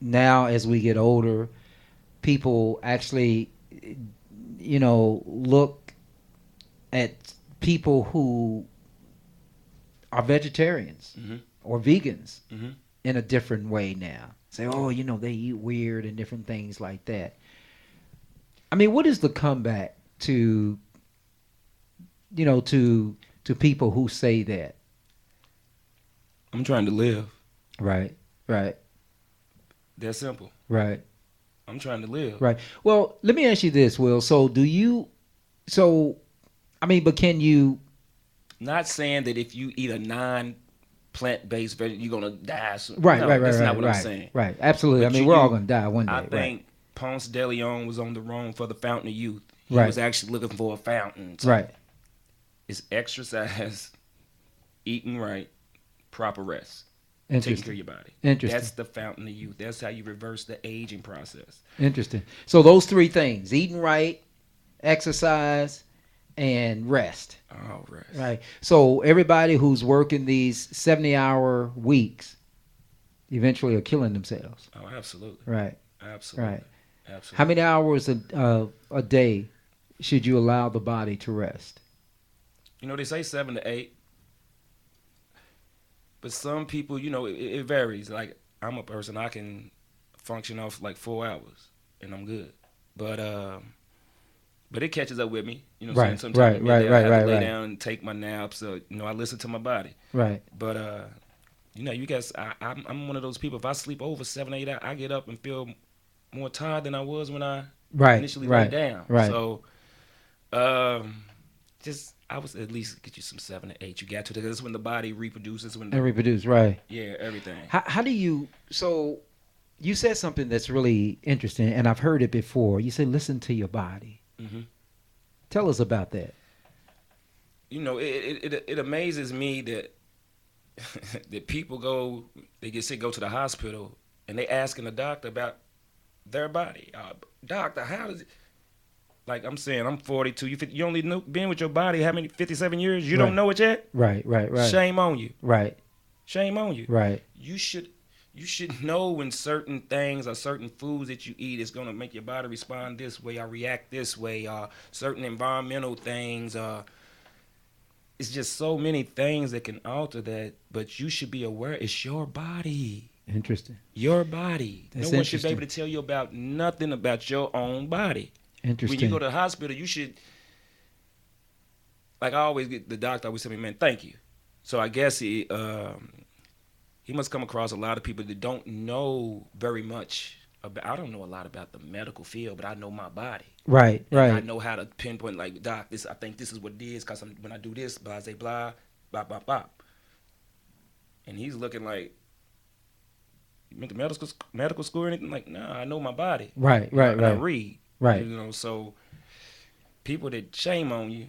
S1: now, as we get older, people actually, look at people who are vegetarians
S3: Mhm.
S1: or vegans
S3: Mhm.
S1: in a different way now. Say, oh, they eat weird and different things like that. I mean, what is the comeback to, to people who say that?
S3: I'm trying to live.
S1: Right, right,
S3: That's simple.
S1: right,
S3: I'm trying to live.
S1: right. Well, let me ask you this, Will. But can you,
S3: Not saying that if you eat a non-plant-based vegetable, you're gonna die.
S1: right,
S3: No,
S1: right, right,
S3: that's
S1: right,
S3: not what
S1: right,
S3: I'm saying.
S1: right, absolutely.
S3: But
S1: We're all going to die one day,
S3: I
S1: right,
S3: think Ponce de Leon was on the wrong for the fountain of youth. He
S1: Right.
S3: was actually looking for a fountain. So
S1: right,
S3: it's exercise, eating right, proper rest, taking care of
S1: interesting,
S3: your body.
S1: Interesting.
S3: That's the fountain of youth. That's how you reverse the aging process.
S1: interesting. So those three things, eating right, exercise, and rest.
S3: Oh, rest.
S1: Right. So everybody who's working these 70-hour weeks eventually are killing themselves.
S3: Oh, absolutely.
S1: Right.
S3: Absolutely.
S1: Right.
S3: Absolutely.
S1: How many hours a day should you allow the body to rest?
S3: They say 7 to 8. But some people, it varies. Like, I'm a person, I can function off like 4 hours and I'm good. But it catches up with me.
S1: Right,
S3: Sometimes
S1: right, right,
S3: I have
S1: right,
S3: to lay
S1: right.
S3: down and take my naps. I listen to my body.
S1: Right.
S3: But you guys, I'm one of those people. If I sleep over 7, 8 hours, I get up and feel more tired than I was when I
S1: Right.
S3: initially
S1: right.
S3: laid down.
S1: Right.
S3: So, I would at least get you some 7 to 8. You got to, because that's when the body reproduces.
S1: And reproduce. Right.
S3: Yeah, everything.
S1: How do you? So you said something that's really interesting, and I've heard it before. You said listen to your body.
S3: hmm
S1: Tell us about that.
S3: It amazes me that that people they get sick, go to the hospital, and they asking the doctor about their body. Doctor, how does it? Like I'm saying, I'm 42. You only been with your body how many? 57 years. You
S1: Right.
S3: don't know it yet.
S1: Right. Right. Right.
S3: Shame on you.
S1: Right.
S3: Shame on you.
S1: Right.
S3: You should know when certain things or certain foods that you eat is gonna make your body respond this way or react this way. Certain environmental things. It's just so many things that can alter that. But you should be aware. It's your body.
S1: Interesting.
S3: Your body.
S1: That's
S3: No one should be
S1: interesting.
S3: able to tell you about nothing about your own body.
S1: Interesting.
S3: When you go to the hospital, you should. Like I always get the doctor always tell me, man, thank you. So I guess he must come across a lot of people that don't know very much about. I don't know a lot about the medical field, but I know my body.
S1: Right.
S3: And I
S1: Right.
S3: know how to pinpoint, like, doc, I think this is what it is, because when I do this, blah, blah, blah, blah, blah, blah. And he's looking like, you went to medical school or anything? Like, nah, I know my body.
S1: Right. Right.
S3: And I
S1: Right.
S3: read.
S1: Right.
S3: So people that shame on you.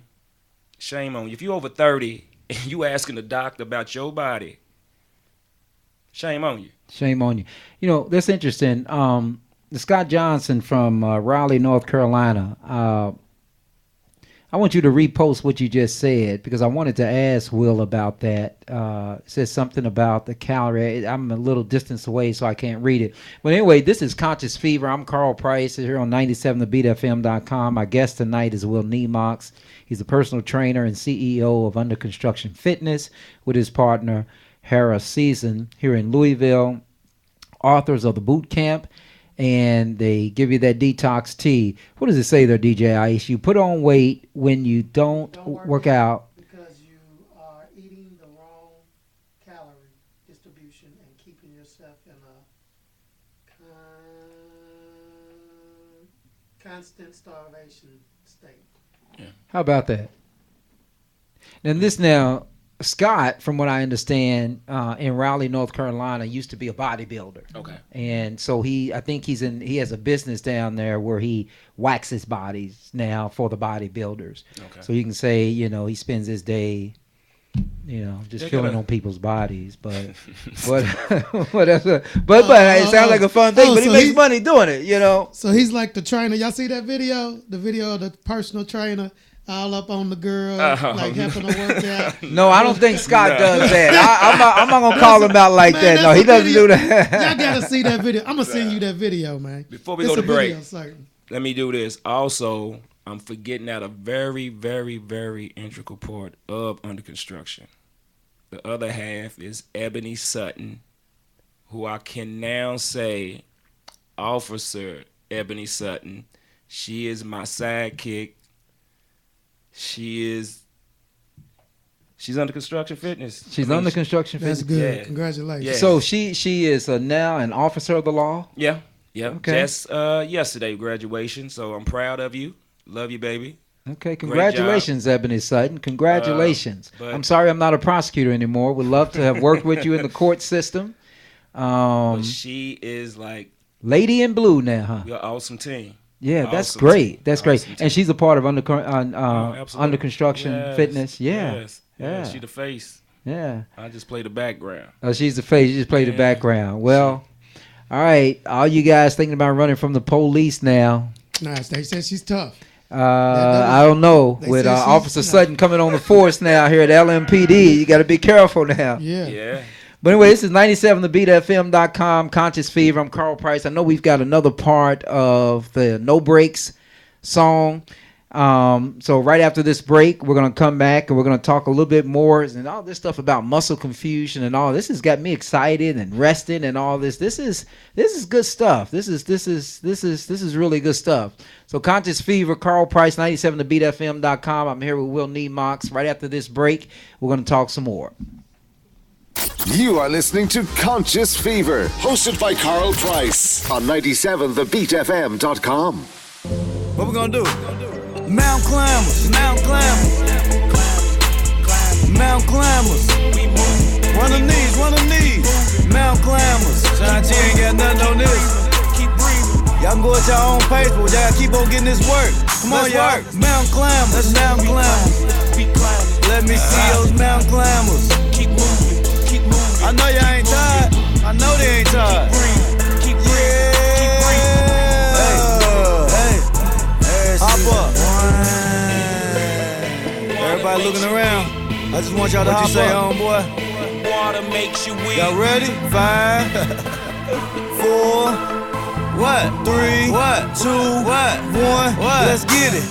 S3: If you're over 30 and you asking the doctor about your body, Shame on you.
S1: Shame on you. You know, that's interesting. Scott Johnson from Raleigh, North Carolina. I want you to repost what you just said because I wanted to ask Will about that. It says something about the calorie. I'm a little distance away, so I can't read it. But anyway, this is Conscious Fever. I'm Carl Price here on 97thebeatfm.com. My guest tonight is Will Nemox. He's a personal trainer and CEO of Under Construction Fitness with his partner, Hara Season, here in Louisville. Authors of The Boot Camp, and they give you that detox tea. What does it say there, DJ Ice? You put on weight when you don't work out.
S2: Because you are eating the wrong calorie distribution and keeping yourself in a constant starvation state.
S1: How about that? And this now, Scott, from what I understand, in Raleigh, North Carolina, used to be a bodybuilder.
S3: Okay.
S1: And so I think he has a business down there where he waxes bodies now for the bodybuilders.
S3: Okay.
S1: So you can say, he spends his day, just filling on people's bodies. But but it sounds like a fun thing. But he makes money doing it,
S2: So he's like the trainer. Y'all see that video? The video of the personal trainer all up on the girl, like helping her work out.
S1: No, I don't think Scott does that. I'm not gonna call him out like that. No, he doesn't do that.
S2: Y'all gotta see that video. I'm gonna send you that video, man.
S3: Before we go to break,
S2: video,
S3: let me do this. Also, I'm forgetting out a very, very, very integral part of Under Construction. The other half is Ebony Sutton, who I can now say, Officer Ebony Sutton. She is my sidekick. She's Under Construction Fitness.
S1: She's Under Construction Fitness.
S2: That's good.
S3: Yeah.
S2: Congratulations.
S3: Yeah.
S1: So she is now an officer of the law.
S3: Yeah.
S1: Okay.
S3: Just yesterday graduation. So I'm proud of you. Love you, baby.
S1: Okay, congratulations, Ebony Sutton. Congratulations. I'm sorry I'm not a prosecutor anymore. Would love to have worked with you in the court system.
S3: But she is like
S1: Lady in Blue now, huh?
S3: you're an awesome team.
S1: Yeah, that's
S3: Awesome
S1: great.
S3: team.
S1: That's
S3: Awesome
S1: great.
S3: team.
S1: And she's a part of Under
S3: Absolutely.
S1: Construction
S3: Yes.
S1: Fitness. Yeah.
S3: Yes.
S1: Yeah.
S3: She the face.
S1: Yeah.
S3: I just play the background.
S1: Oh, she's the face. You just play the
S3: Yeah.
S1: background. Well, all right. All you guys thinking about running from the police now.
S2: Nice. They said she's tough.
S1: I don't know.
S2: They
S1: With
S2: said she's-
S1: Officer Sutton coming on the force now here at LMPD, you got to be careful now.
S2: Yeah.
S3: Yeah.
S1: But anyway, this is 97thebeatfm.com, Conscious Fever. I'm Carl Price. I know we've got another part of the No Breaks song. So right after this break, we're going to come back and we're going to talk a little bit more and all this stuff about muscle confusion and all. This has got me excited and resting and all this. This is good stuff. This is really good stuff. So Conscious Fever, Carl Price, 97thebeatfm.com. I'm here with Will Nemox. Right after this break, we're going to talk some more.
S4: You are listening to Conscious Fever, hosted by Carl Price on 97thebeatfm.com.
S5: What we gonna do? Mount Climbers, Mount Climbers, Mount Climbers. Run the knees, Mount Climbers. Sean T ain't got nothing on this. Keep breathing. Y'all can go at your own pace, but y'all gotta keep on getting this work. Come on, y'all. Mount Climbers, let's Mount Climbers. Let me see those Mount Climbers. Keep moving, keep moving. I know y'all ain't tired. I know they ain't tired. Keep breathing, keep breathing. Hey. Hop up. Everybody looking around. I just want y'all to hop up. Homeboy?
S3: Water makes you weak.
S5: Y'all ready? 5, 4, what? 3, what? 2, what? 1, what? Let's get it.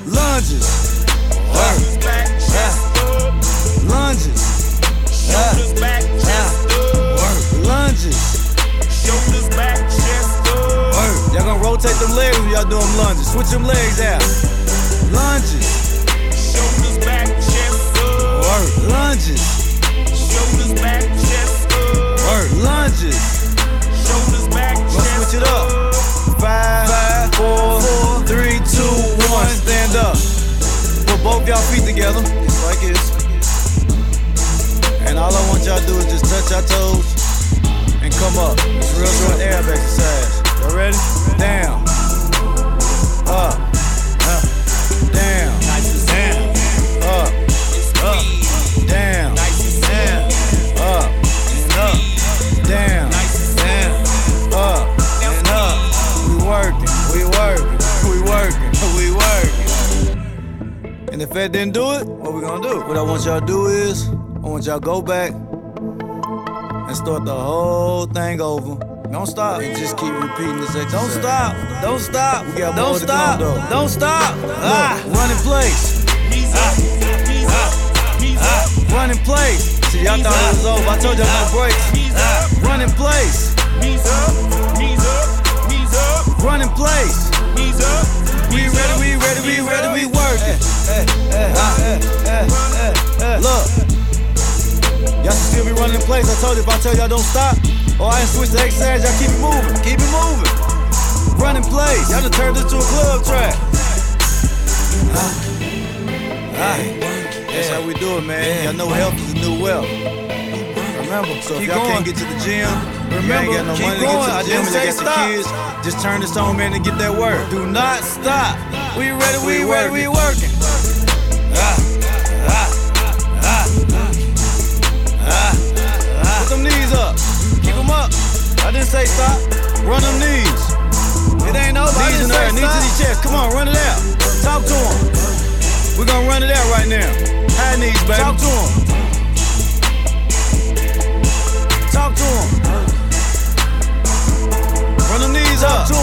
S5: Lunges.
S3: Shoulders back, chest up.
S5: Lunges.
S3: Shoulders back, chest up.
S5: Lunges.
S3: Shoulders back, chest up.
S5: Y'all gonna rotate them legs when y'all do them lunges. Switch them legs out. Lunges.
S3: Shoulders back, chest up.
S5: Lunges.
S3: Shoulders back, chest up.
S5: Lunges.
S3: Shoulders back,
S5: Let's
S3: chest
S5: switch it up. 5, 4, 3, 2, 1. Stand up. Put both y'all feet together, just like this. And all I want y'all to do is just touch your toes and come up. It's a real short ab exercise. Y'all ready? Down. Up. Down. Down. Up. Up. Down. Down. Up. And up. Down. that didn't do it, what we gonna do? What I want y'all to do is, I want y'all to go back and start the whole thing over. Don't stop. And just keep repeating this exercise. Don't stop. Don't stop. We got don't stop. Don't stop. Run in place. Run in place. See, y'all thought it was over. I told y'all no breaks. Run in place. Run in place. We ready, we working. Look, y'all should still be running in place. I told you if I tell y'all don't stop, or I ain't switch the exercise, y'all keep it moving. Keep it moving. Run in place. Y'all done turned this to a club track. That's how we do it, man. Y'all know health is the new wealth. Remember, so if y'all can't get to the gym, remember, y'all ain't got no money to get to the gym, and you got the kids, just turn this on, man, and get that work. Do not stop. We ready, we working. Put them knees up. Keep them up. I didn't say stop. Run them knees. It ain't over. Knees in the air. Knees to the chest. Come on, run it out. Talk to them. We're gonna run it out right now. High knees, baby. Talk to them. Talk to them. Run them knees up. Talk to them.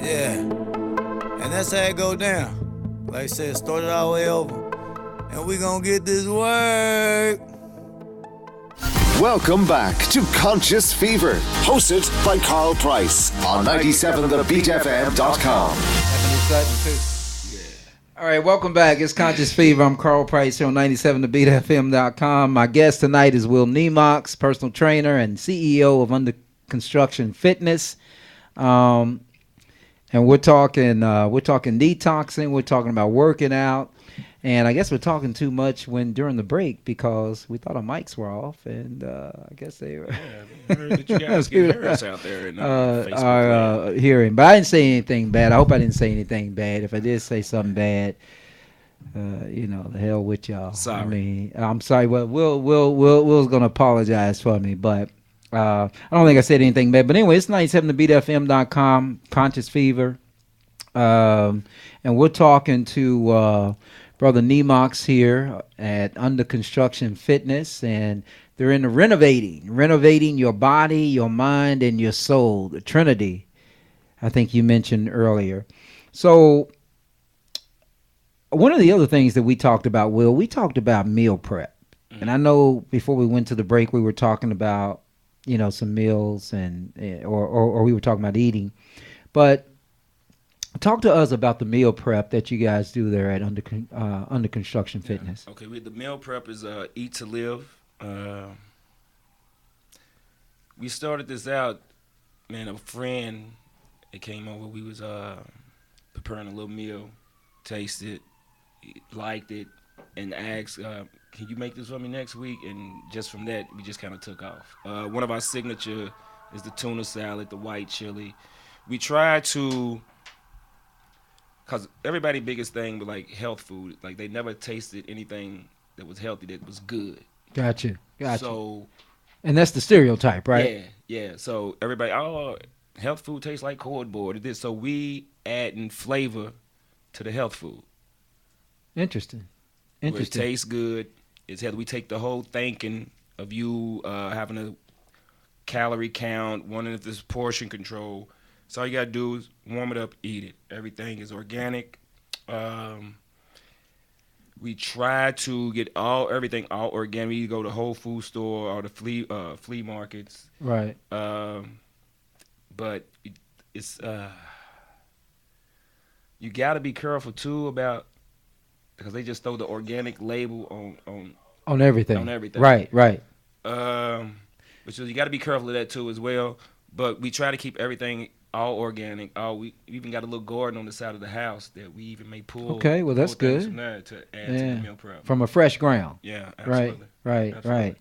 S5: Yeah. And that's how it go down. Like I said, start it all the way over. And we gonna get this work.
S4: Welcome back to Conscious Fever, hosted by Carl Price on 97thebeatfm.com.
S1: All right, welcome back. It's Conscious Fever. I'm Carl Price here on 97thebeatfm.com. My guest tonight is Will Nemox, personal trainer and CEO of Under Construction Fitness. And we're talking detoxing. We're talking about working out. And I guess we're talking too much during the break because we thought our mics were off, and I guess they were.
S3: Yeah, I heard that you guys get nervous out there in Facebook.
S1: Our hearing, but I didn't say anything bad. I hope I didn't say anything bad. If I did say something bad, the hell with y'all.
S3: Sorry.
S1: I mean, I'm sorry. Well, Will's gonna apologize for me, but I don't think I said anything bad. But anyway, it's 97thebeatfm.com, Conscious Fever, and we're talking to. Brother Nemox here at Under Construction Fitness, and they're in the renovating your body, your mind, and your soul, the Trinity, I think you mentioned earlier. So one of the other things that we talked about, Will, we talked about meal prep. And I know before we went to the break, we were talking about, some meals or we were talking about eating. But talk to us about the meal prep that you guys do there at Under Construction Fitness.
S3: Okay, the meal prep is Eat to Live. We started this out, man, a friend, it came over, we was preparing a little meal, tasted, liked it, and asked, can you make this for me next week? And just from that, we just kind of took off. One of our signature is the tuna salad, the white chili. We try to... Because everybody's biggest thing with like health food, like they never tasted anything that was healthy that was good.
S1: Gotcha.
S3: So,
S1: and that's the stereotype, right?
S3: Yeah. So everybody, health food tastes like cardboard. So we adding flavor to the health food.
S1: Interesting.
S3: Where it tastes good. It's healthy. We take the whole thinking of you having a calorie count, wanting if there's portion control. So all you gotta do is warm it up, eat it. Everything is organic. We try to get everything all organic. We go to Whole Food store or the flea markets.
S1: Right.
S3: But it's you gotta be careful too about because they just throw the organic label
S1: on everything.
S3: On everything.
S1: Right.
S3: Which is you gotta be careful of that too as well. But we try to keep everything all organic. We even got a little garden on the side of the house that we even may pull.
S1: Okay, well that's good.
S3: From there to add to the meal prep.
S1: From a fresh ground.
S3: Yeah, absolutely.
S1: Right.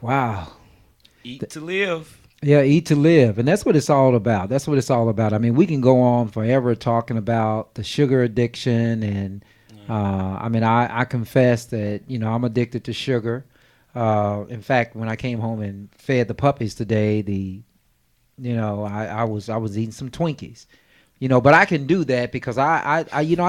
S1: Wow.
S3: Eat to live.
S1: Yeah, eat to live, and that's what it's all about. I mean, we can go on forever talking about the sugar addiction, and I confess that I'm addicted to sugar. In fact, when I came home and fed the puppies today, the I was eating some Twinkies. But I can do that because I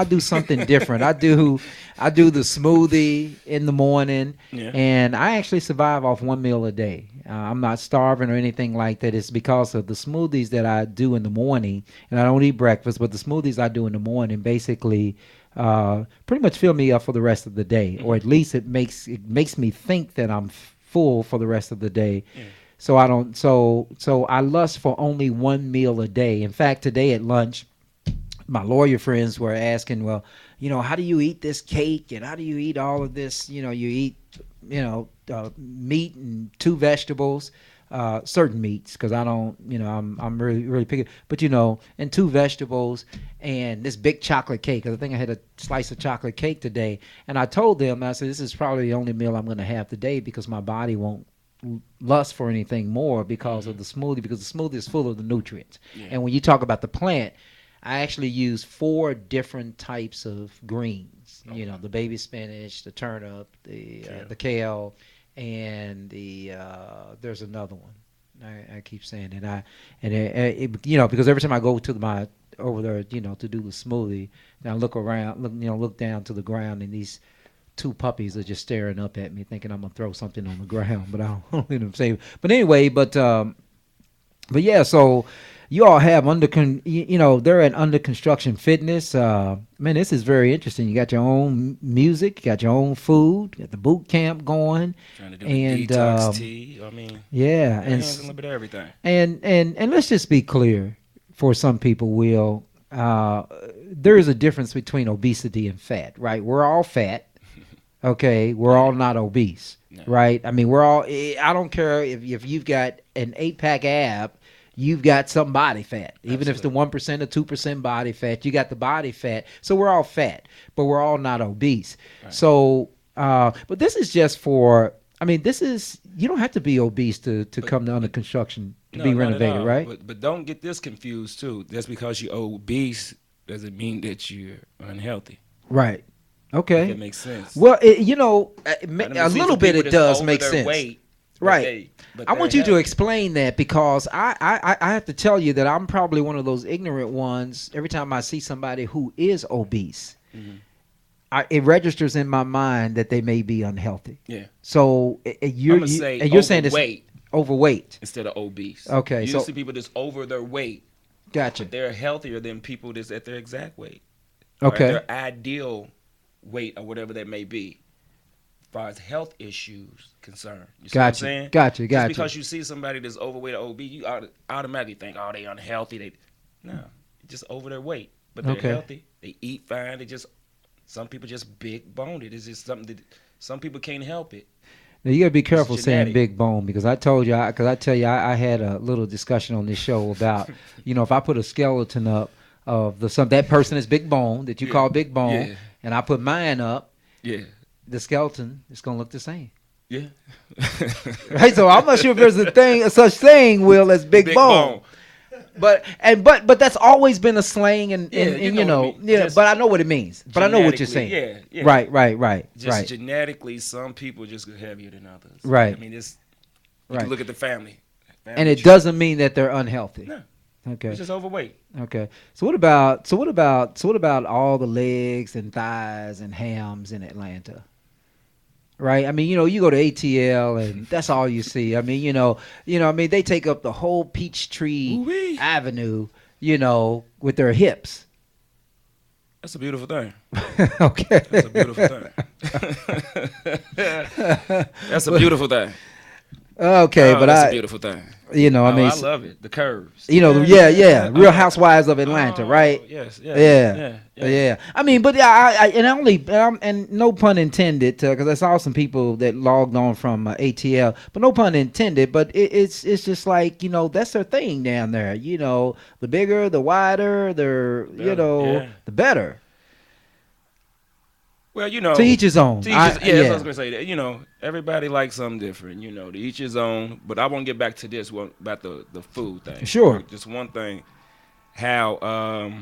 S1: do something different. I do the smoothie in the morning,
S3: Yeah.
S1: and I actually survive off one meal a day. I'm not starving or anything like that. It's because of the smoothies that I do in the morning, and I don't eat breakfast, but the smoothies I do in the morning basically pretty much fill me up for the rest of the day, or at least it makes me think that I'm full for the rest of the day.
S3: Yeah.
S1: So I don't. So I lust for only one meal a day. In fact, today at lunch, my lawyer friends were asking, well, how do you eat this cake and how do you eat all of this? You eat, meat and two vegetables, certain meats, because I don't, I'm really really picky, but and two vegetables and this big chocolate cake. 'Cause I think I had a slice of chocolate cake today, and I told them, I said, this is probably the only meal I'm going to have today because my body won't lust for anything more because of the smoothie, because the smoothie is full of the nutrients.
S3: Yeah.
S1: And when you talk about the plant, I actually use 4 different types of greens. The baby spinach, the turnip, the kale, and there's another one. I keep saying it. Because every time I go to my over there, to do the smoothie, and I look around, look down to the ground, and these 2 puppies are just staring up at me, thinking I'm gonna throw something on the ground, but I don't let them say. But anyway, but yeah, so you all have they're at under construction fitness. Man, this is very interesting. You got your own music, you got your own food, you got the boot camp going,
S3: Trying to do
S1: and
S3: the detox tea. I mean,
S1: yeah,
S3: your hands a little bit of everything.
S1: and let's just be clear for some people. There is a difference between obesity and fat, right? We're all fat. Okay, we're all not obese,
S3: No.
S1: right? I mean, we're all. I don't care if you've got an 8-pack ab, you've got some body fat. Even if it's the 1% or 2% body fat, you got the body fat. So we're all fat, but we're all not obese.
S3: Right.
S1: So, but this is just for. I mean, this is you don't have to be obese to come to under construction to
S3: No,
S1: be
S3: not at
S1: renovated,
S3: all.
S1: right?
S3: But don't get this confused too. Just because you're obese doesn't mean that you're unhealthy.
S1: Right.
S3: If
S1: Okay.
S3: that makes sense.
S1: Well, a
S3: I mean,
S1: a
S3: see
S1: little
S3: some
S1: bit
S3: people
S1: it
S3: that's
S1: does
S3: over
S1: make
S3: their
S1: sense.
S3: weight, but
S1: Right.
S3: but
S1: I
S3: they're
S1: want you to
S3: healthy.
S1: explain that because I have to tell you that I'm probably one of those ignorant ones. Every time I see somebody who is obese,
S3: Mhm.
S1: it registers in my mind that they may be unhealthy.
S3: Yeah.
S1: So
S3: I'm gonna say
S1: you're saying it's
S3: overweight
S1: overweight.
S3: instead of obese.
S1: Okay,
S3: You
S1: so
S3: see people that's over their weight,
S1: gotcha.
S3: but they're healthier than people that's at their exact weight. Or at
S1: Okay,
S3: their ideal weight or whatever that may be, as far as health issues concerned. You see what I'm
S1: gotcha,
S3: saying?
S1: gotcha,
S3: Just
S1: gotcha.
S3: because you see somebody that's overweight or obese, you automatically think, oh, they unhealthy. No, they're just over their weight, but they're
S1: Okay.
S3: healthy. They eat fine. Some people just big boned. It's just something that some people can't help it.
S1: Now you gotta be careful saying
S3: genetic.
S1: big bone because I told you, because I tell you, I had a little discussion on this show about, if I put a skeleton up of that person is big bone that you
S3: Yeah.
S1: call big bone,
S3: Yeah.
S1: and I put mine up,
S3: Yeah,
S1: the skeleton is gonna look the same.
S3: yeah.
S1: Right, so I'm not sure if there's a such thing, Will, as big, bone. But that's always been a slang, and
S3: Yeah, you know what I mean.
S1: yeah.
S3: Just
S1: But I know what it means. But I know what you're saying.
S3: Genetically, yeah.
S1: Right.
S3: Just genetically, some people just get heavier than others.
S1: Right.
S3: I mean, you
S1: Right.
S3: can look at the family.
S1: And it doesn't mean that they're unhealthy.
S3: No,
S1: Okay.
S3: it's just overweight.
S1: Okay. So what about all the legs and thighs and hams in Atlanta? Right? I mean, you go to ATL and that's all you see. I mean, I mean, they take up the whole Peachtree
S3: Ooh-wee.
S1: Avenue, with their hips.
S3: That's a beautiful thing.
S1: Okay.
S3: That's a beautiful thing. That's a beautiful thing.
S1: Okay,
S3: Oh,
S1: but
S3: that's a beautiful thing.
S1: I mean,
S3: I love it. The curves.
S1: yeah, Real Housewives of Atlanta,
S3: Oh,
S1: right?
S3: Yes.
S1: Yeah. I mean, but and no pun intended, because I saw some people that logged on from ATL, but no pun intended. But it's just like that's their thing down there. The bigger, the wider,
S3: Yeah.
S1: the better.
S3: Well,
S1: To each his own.
S3: That's what I was gonna say. That everybody likes something different. To each his own. But I want to get back to this one about the food thing.
S1: Sure.
S3: Just one thing, how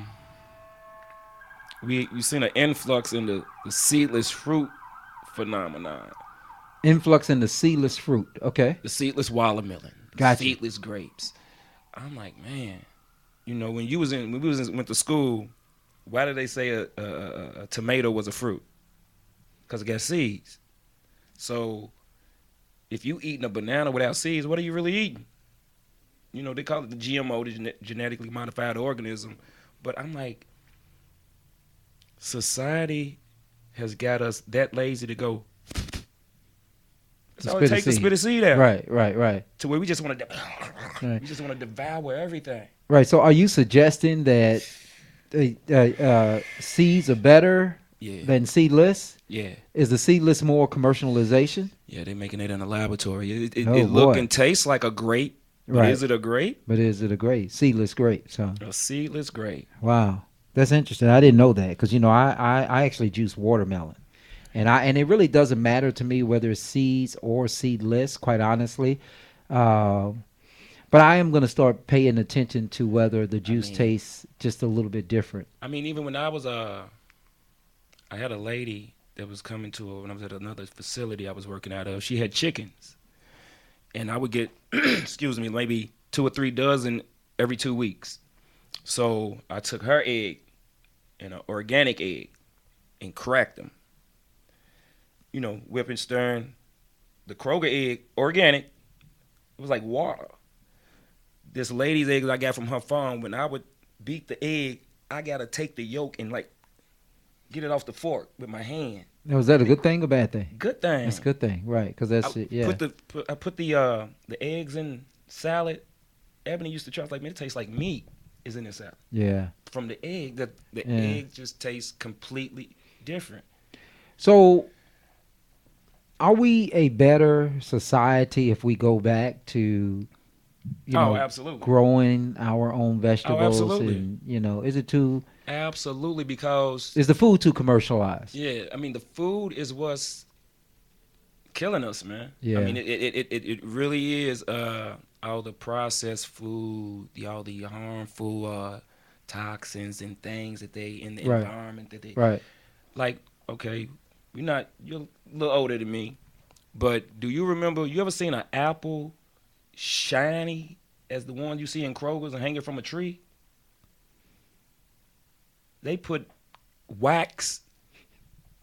S3: we've seen an influx in the seedless fruit phenomenon.
S1: Influx in the seedless fruit. Okay.
S3: The seedless watermelon,
S1: Gotcha.
S3: seedless grapes. I'm like, man, when we went to school, why did they say a tomato was a fruit? Because it got seeds. So if you eating a banana without seeds, what are you really eating? They call it the GMO, the genetically modified organism. But I'm like, society has got us that lazy to go. That's all it
S1: Spit a
S3: takes to
S1: seed.
S3: spit a seed out.
S1: Right.
S3: To where we just want to,
S1: Right.
S3: we just want to devour everything.
S1: Right. So, are you suggesting that seeds are better
S3: Yeah,
S1: than seedless?
S3: yeah,
S1: Is the seedless more commercialization?
S3: yeah. They're making it in a laboratory.
S1: Oh
S3: It look
S1: boy.
S3: and tastes like a grape, but
S1: Right.
S3: is it a grape?
S1: But is it a grape? Seedless grape. So,
S3: A seedless grape.
S1: wow, that's interesting. I didn't know that because I actually juice watermelon, and it really doesn't matter to me whether it's seeds or seedless. Quite honestly, uh, but I am going to start paying attention to whether the
S3: I
S1: juice
S3: mean,
S1: tastes just a little bit different.
S3: even when I had a lady that was coming to when I was at another facility I was working out of. She had chickens, and I would get, excuse me, maybe 2 or 3 dozen every 2 weeks. So I took her egg and an organic egg and cracked them. Whip and stirring. The Kroger egg, organic, it was like water. This lady's eggs I got from her farm, when I would beat the egg, I gotta take the yolk and like get it off the fork with my hand.
S1: Now, is that a good thing or bad thing?
S3: Good thing.
S1: That's a good thing, right? Because that's
S3: I
S1: it. Yeah.
S3: I put the eggs in salad. Ebony used to try, like, man, it tastes like meat is in this salad.
S1: Yeah.
S3: From the egg, the
S1: Yeah.
S3: egg just tastes completely different.
S1: So, are we a better society if we go back to,
S3: Absolutely.
S1: growing our own vegetables?
S3: absolutely.
S1: And is it too?
S3: Absolutely, because
S1: Is the food too commercialized?
S3: yeah, the food is what's killing us, man.
S1: Yeah.
S3: It really is. All the processed food, all the harmful toxins and things that they in the
S1: Right.
S3: environment that they
S1: Right.
S3: like. Okay, you're a little older than me, but do you remember? You ever seen an apple shiny as the one you see in Kroger's and hanging from a tree? They put wax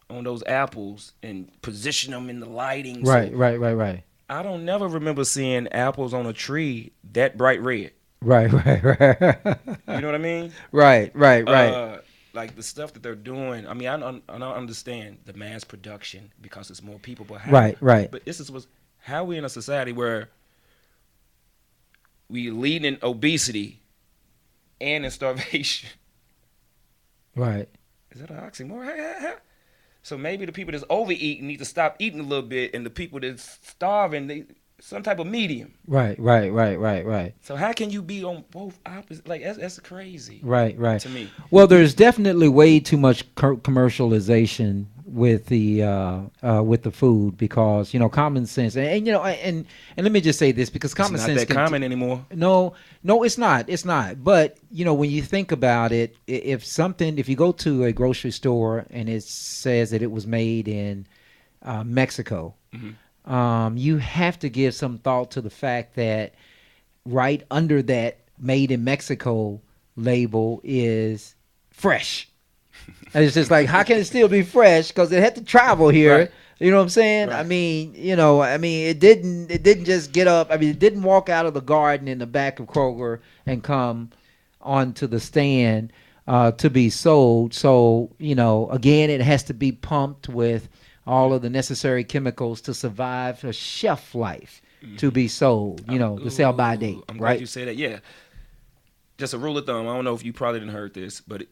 S3: on those apples and position them in the lighting.
S1: Right.
S3: So
S1: Right.
S3: I don't never remember seeing apples on a tree that bright red.
S1: Right.
S3: You know what I mean?
S1: Right.
S3: Like the stuff that they're doing. I don't understand the mass production because it's more people, but how?
S1: Right.
S3: But this is how we in a society where we lead in obesity and in starvation.
S1: Right.
S3: Is that an oxymoron? So maybe the people that's overeating need to stop eating a little bit, and the people that's starving, some type of medium.
S1: Right.
S3: So how can you be on both opposite? Like that's crazy.
S1: Right.
S3: To me.
S1: Well, there's definitely way too much commercialization with the food because common sense and let me just say this because common
S3: It's not
S1: sense
S3: that common anymore.
S1: No, it's not. But when you think about it, if you go to a grocery store and it says that it was made in Mexico, you have to give some thought to the fact that right under that "Made in Mexico" label is fresh. And it's just like, how can it still be fresh? Because it had to travel here.
S3: Right.
S1: You know what I'm saying?
S3: Right.
S1: It didn't just get up. It didn't walk out of the garden in the back of Kroger and come onto the stand to be sold. So, again, it has to be pumped with all of the necessary chemicals to survive a shelf life to be sold, the sell by date,
S3: I'm
S1: right?
S3: glad you say that. Yeah. Just a rule of thumb. I don't know if you probably didn't heard this, but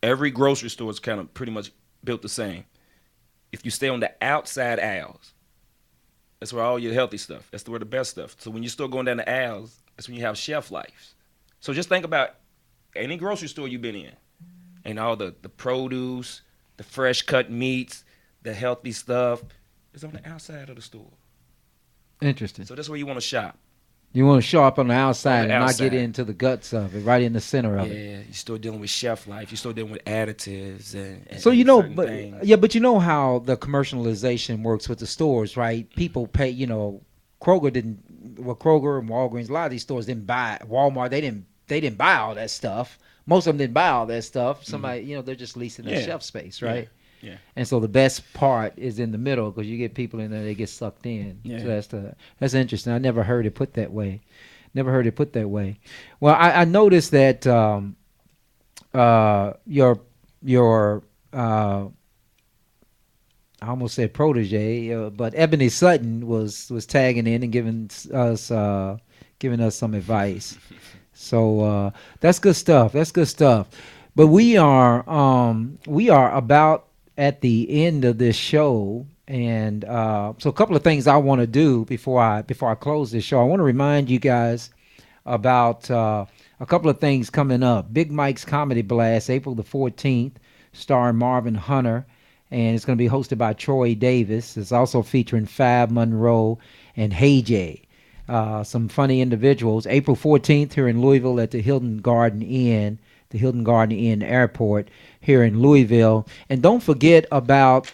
S3: every grocery store is kind of pretty much built the same. If you stay on the outside aisles, that's where all your healthy stuff. That's where the best stuff. So when you start going down the aisles, that's when you have shelf life. So just think about any grocery store you've been in, and all the produce, the fresh cut meats, the healthy stuff is on the outside of the store.
S1: Interesting.
S3: So that's where you want to shop.
S1: You want to show up on the outside
S3: On the
S1: and not
S3: outside.
S1: get into the guts of it, right in the center of it.
S3: Yeah, you start dealing with shelf life. You start dealing with additives and
S1: So
S3: certain
S1: but
S3: things.
S1: but you know how the commercialization works with the stores, right? People pay. Kroger didn't. well, Kroger and Walgreens, a lot of these stores didn't buy Walmart. They didn't buy all that stuff. Most of them didn't buy all that stuff. Somebody, they're just leasing the
S3: Yeah.
S1: shelf space,
S3: Yeah.
S1: right?
S3: Yeah.
S1: And so the best part is in the middle because you get people in there, they get sucked in.
S3: Yeah.
S1: So that's interesting. I never heard it put that way. Never heard it put that way. Well, I noticed that your I almost said protege, but Ebony Sutton was tagging in and giving us some advice. So that's good stuff. That's good stuff. But we are about at the end of this show, and so a couple of things I want to do before I close this show. I want to remind you guys about a couple of things coming up. Big Mike's Comedy Blast, April the 14th, starring Marvin Hunter, and it's going to be hosted by Troy Davis. It's also featuring Fab Monroe and Hey J. Some funny individuals. April 14th here in Louisville at the Hilton Garden Inn Airport here in Louisville. And don't forget about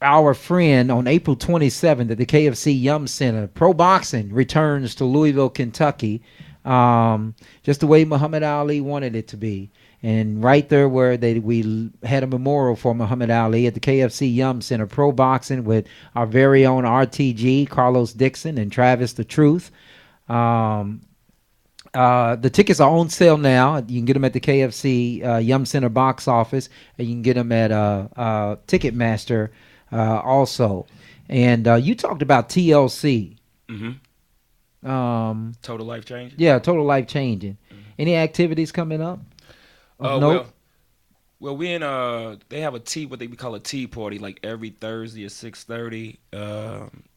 S1: our friend on April 27th at the KFC Yum Center. Pro Boxing returns to Louisville, Kentucky, just the way Muhammad Ali wanted it to be. And right there where we had a memorial for Muhammad Ali at the KFC Yum Center, Pro Boxing with our very own RTG, Carlos Dixon, and Travis the Truth. The tickets are on sale now. You can get them at the KFC Yum Center box office, and you can get them at Ticketmaster also. And you talked about TLC.
S3: Mm-hmm. Total life changing.
S1: Yeah, total life changing. Any activities coming up?
S3: Well, we in they have what we call a tea party, like every Thursday at 6:30.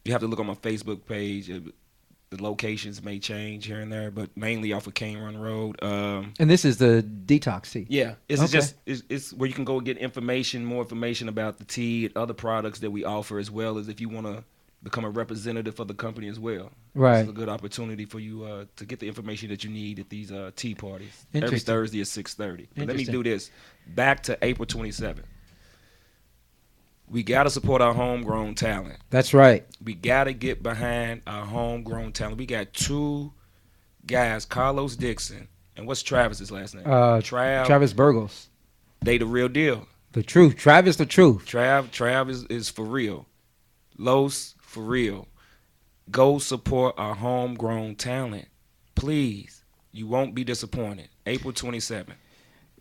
S3: You have to look on my Facebook page. The locations may change here and there, but mainly off of Cane Run Road.
S1: And this is the detox tea.
S3: Yeah, it's
S1: Okay.
S3: it's where you can go get more information about the tea and other products that we offer, as well as if you want to become a representative for the company as well.
S1: Right.
S3: It's a good opportunity for you to get the information that you need at these tea parties every
S1: Interesting.
S3: Thursday at 6:30. But let me
S1: Interesting.
S3: do this. Back to April 27th. We got to support our homegrown talent.
S1: That's right.
S3: We got to get behind our homegrown talent. We got two guys, Carlos Dixon, and what's Travis's last name?
S1: Travis Burgos.
S3: They the real deal.
S1: The truth. Travis the truth.
S3: Trav is for real. Los for real. Go support our homegrown talent. Please. You won't be disappointed. April 27th.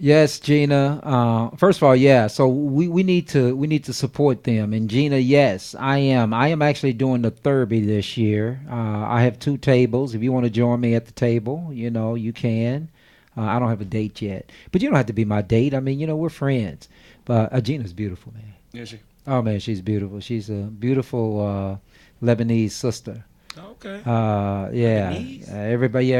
S1: Yes, Gina. First of all, yeah. So we need to support them. And Gina, yes, I am. I am actually doing the Thurby this year. I have 2 tables. If you want to join me at the table, you can. I don't have a date yet, but you don't have to be my date. I mean, we're friends. But Gina's beautiful, man.
S3: Is she?
S1: Oh man, she's beautiful. She's a beautiful Lebanese sister.
S3: Okay.
S1: Yeah.
S3: Lebanese?
S1: Everybody,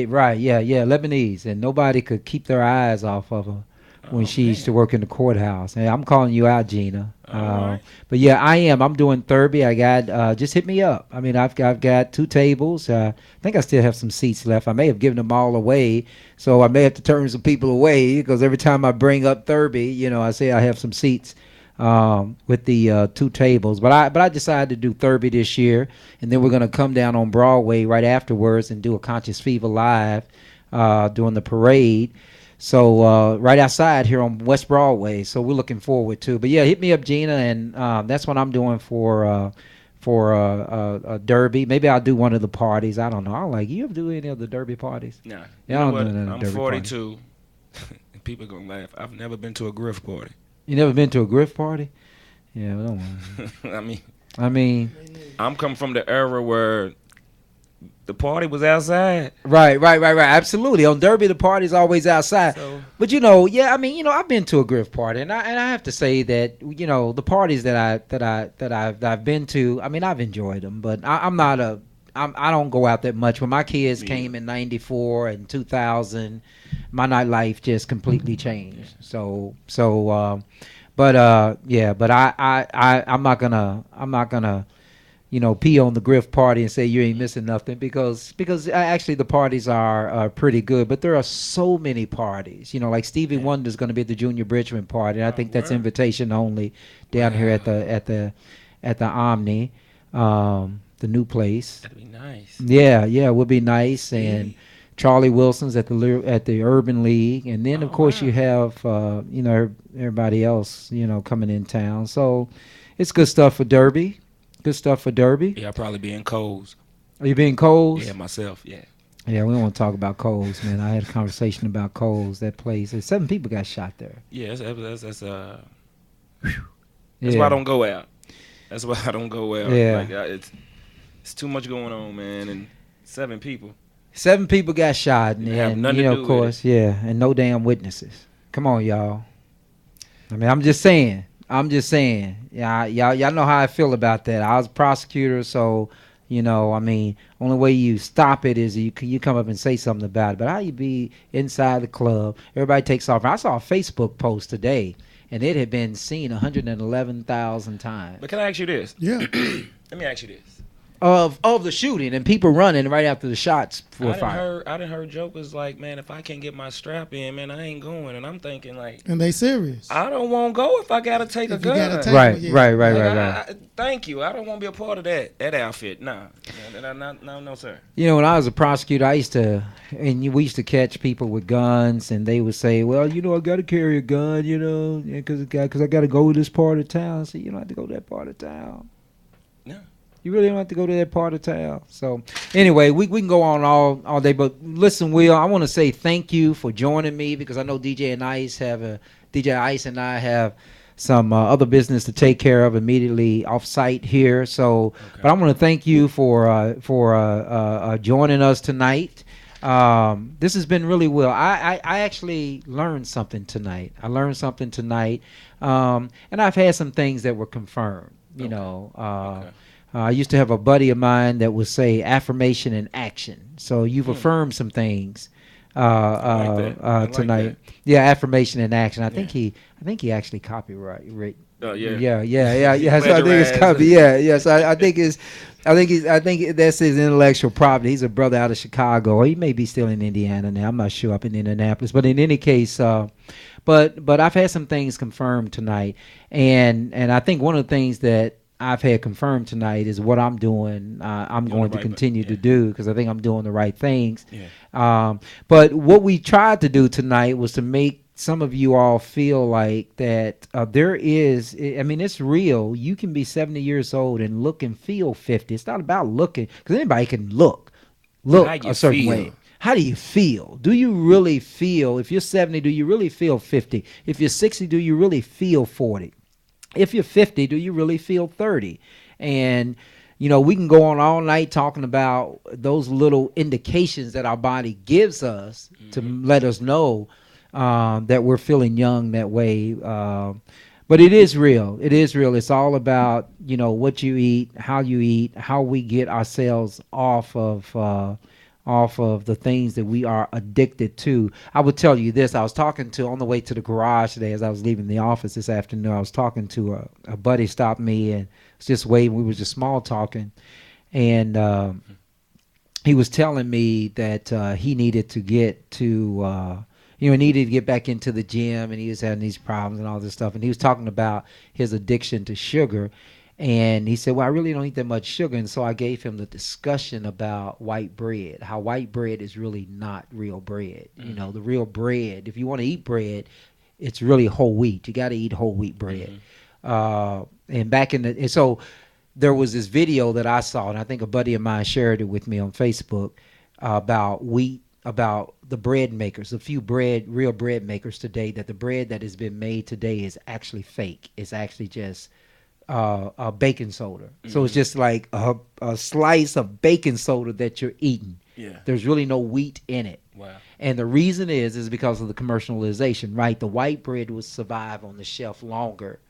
S1: right, yeah, Lebanese, and nobody could keep their eyes off of her when she used to work in the courthouse. Hey, I'm calling you out, Gina.
S3: Right.
S1: But yeah, I am. I'm doing Thurby. I got just hit me up. I mean, I've got 2 tables. I think I still have some seats left. I may have given them all away, so I may have to turn some people away because every time I bring up Thurby, I say I have some seats. With the 2 tables, but I decided to do Thurby this year, and then we're gonna come down on Broadway right afterwards and do a Conscious Fever live during the parade. So right outside here on West Broadway. So we're looking forward to. But yeah, hit me up, Gina, and that's what I'm doing for a Derby. Maybe I'll do one of the parties. I don't know. I don't like you ever do any of the Derby parties?
S3: Nah.
S1: Yeah, I don't
S3: what?
S1: do none of the
S3: I'm
S1: Derby
S3: 42. And people are gonna laugh. I've never been to a grift party.
S1: You never been to a grift party? Yeah, well, don't worry.
S3: I mean,
S1: I mean,
S3: I'm coming from the era where the party was outside.
S1: right. Absolutely. On Derby, the party's always outside.
S3: So
S1: But yeah, I mean, I've been to a grift party, and I have to say that the parties that I've been to, I mean, I've enjoyed them, but I don't go out that much. When my kids came in '94 and 2000, my nightlife just completely changed. But I'm not gonna pee on the grift party and say you ain't missing nothing because actually the parties are pretty good. But there are so many parties, like Stevie Wonder's going to be at the Junior Bridgman party. And I think that's invitation only down here at the Omni. the new place.
S3: That'd be nice.
S1: Yeah, it would be nice. And Charlie Wilson's at the Urban League, and then of
S3: Oh
S1: course you
S3: wow.
S1: have everybody else coming in town. So it's good stuff for Derby. Good stuff for Derby.
S3: Yeah, I'll probably be in Coles.
S1: Are you being Coles?
S3: Yeah, myself. Yeah.
S1: Yeah, we don't want to talk about Coles, man. I had a conversation about Coles. That place. 7 people got shot there.
S3: Yeah, that's
S1: Yeah.
S3: why I don't go out. That's why I don't go out.
S1: Yeah.
S3: Like it's too much going on, man, and 7 people.
S1: 7 people got shot,
S3: Didn't have
S1: and
S3: nothing to do
S1: of
S3: with
S1: course, yeah, and no damn witnesses. Come on, y'all. I mean, I'm just saying. Yeah, y'all know how I feel about that. I was a prosecutor, so I mean, only way you stop it is you come up and say something about it. But how you be inside the club? Everybody takes off. I saw a Facebook post today, and it had been seen 111,000 times.
S3: But can I ask you this?
S2: Yeah.
S3: Let me ask you this.
S1: Of the shooting and people running right after the shots were fired.
S3: I done heard jokers like, man, if I can't get my strap in, man, I ain't going. And I'm thinking like,
S2: And they serious.
S3: I don't want to go if I gotta take a
S2: If you gotta
S3: gun.
S2: take
S1: Right,
S2: yeah.
S1: right.
S3: Like, thank you. I don't want to be a part of that outfit. Nah. No, sir.
S1: When I was a prosecutor, we used to catch people with guns, and they would say, well, I got to carry a gun, because I got to go to this part of town. I said, you don't have to go to that part of town.
S3: No.
S1: You really don't have to go to that part of town. So anyway, we can go on all day, but listen, Will, I want to say thank you for joining me, because I know DJ Ice and I have some other business to take care of immediately off site here. So, but I want to thank you for joining us tonight. This has been really well. I actually learned something tonight. And I've had some things that were confirmed. I used to have a buddy of mine that would say affirmation and action. So you've affirmed some things
S3: I like
S1: tonight.
S3: that.
S1: Yeah, affirmation and action. I think he actually copyright.
S3: Oh yeah.
S1: Yeah. So I think it's copy. Yeah. So I think that's his intellectual property. He's a brother out of Chicago, or he may be still in Indiana now. I'm not sure, up in Indianapolis. But in any case, but I've had some things confirmed tonight, and I think one of the things that I've had confirmed tonight is what I'm doing. I'm going to continue to do, because I think I'm doing the right things.
S3: Yeah.
S1: But what we tried to do tonight was to make some of you all feel like that there is, I mean, it's real. You can be 70 years old and look and feel 50. It's not about looking, because anybody can look a certain way. How do you feel? Do you really feel, if you're 70, do you really feel 50? If you're 60, do you really feel 40? If you're 50, do you really feel 30? And, we can go on all night talking about those little indications that our body gives us to let us know that we're feeling young that way. But it is real. It's all about, what you eat, how we get ourselves off of the things that we are addicted to. I would tell you this. I was talking to, on the way to the garage today, as I was leaving the office this afternoon, I was talking to a buddy, stopped me, and was just waiting. We was just small talking. And he was telling me that he needed to get to, needed to get back into the gym, and he was having these problems and all this stuff. And he was talking about his addiction to sugar. And he said, well, I really don't eat that much sugar. And so I gave him the discussion about white bread, how white bread is really not real bread. The real bread, if you want to eat bread, it's really whole wheat. You got to eat whole wheat bread. And so there was this video that I saw, and I think a buddy of mine shared it with me on Facebook, about wheat, about the bread makers, a few real bread makers today, that the bread that has been made today is actually fake. It's actually just a baking soda. So it's just like a slice of baking soda that you're eating.
S3: Yeah.
S1: There's really no wheat in it.
S3: Wow.
S1: And the reason is because of the commercialization, right? The white bread will survive on the shelf longer,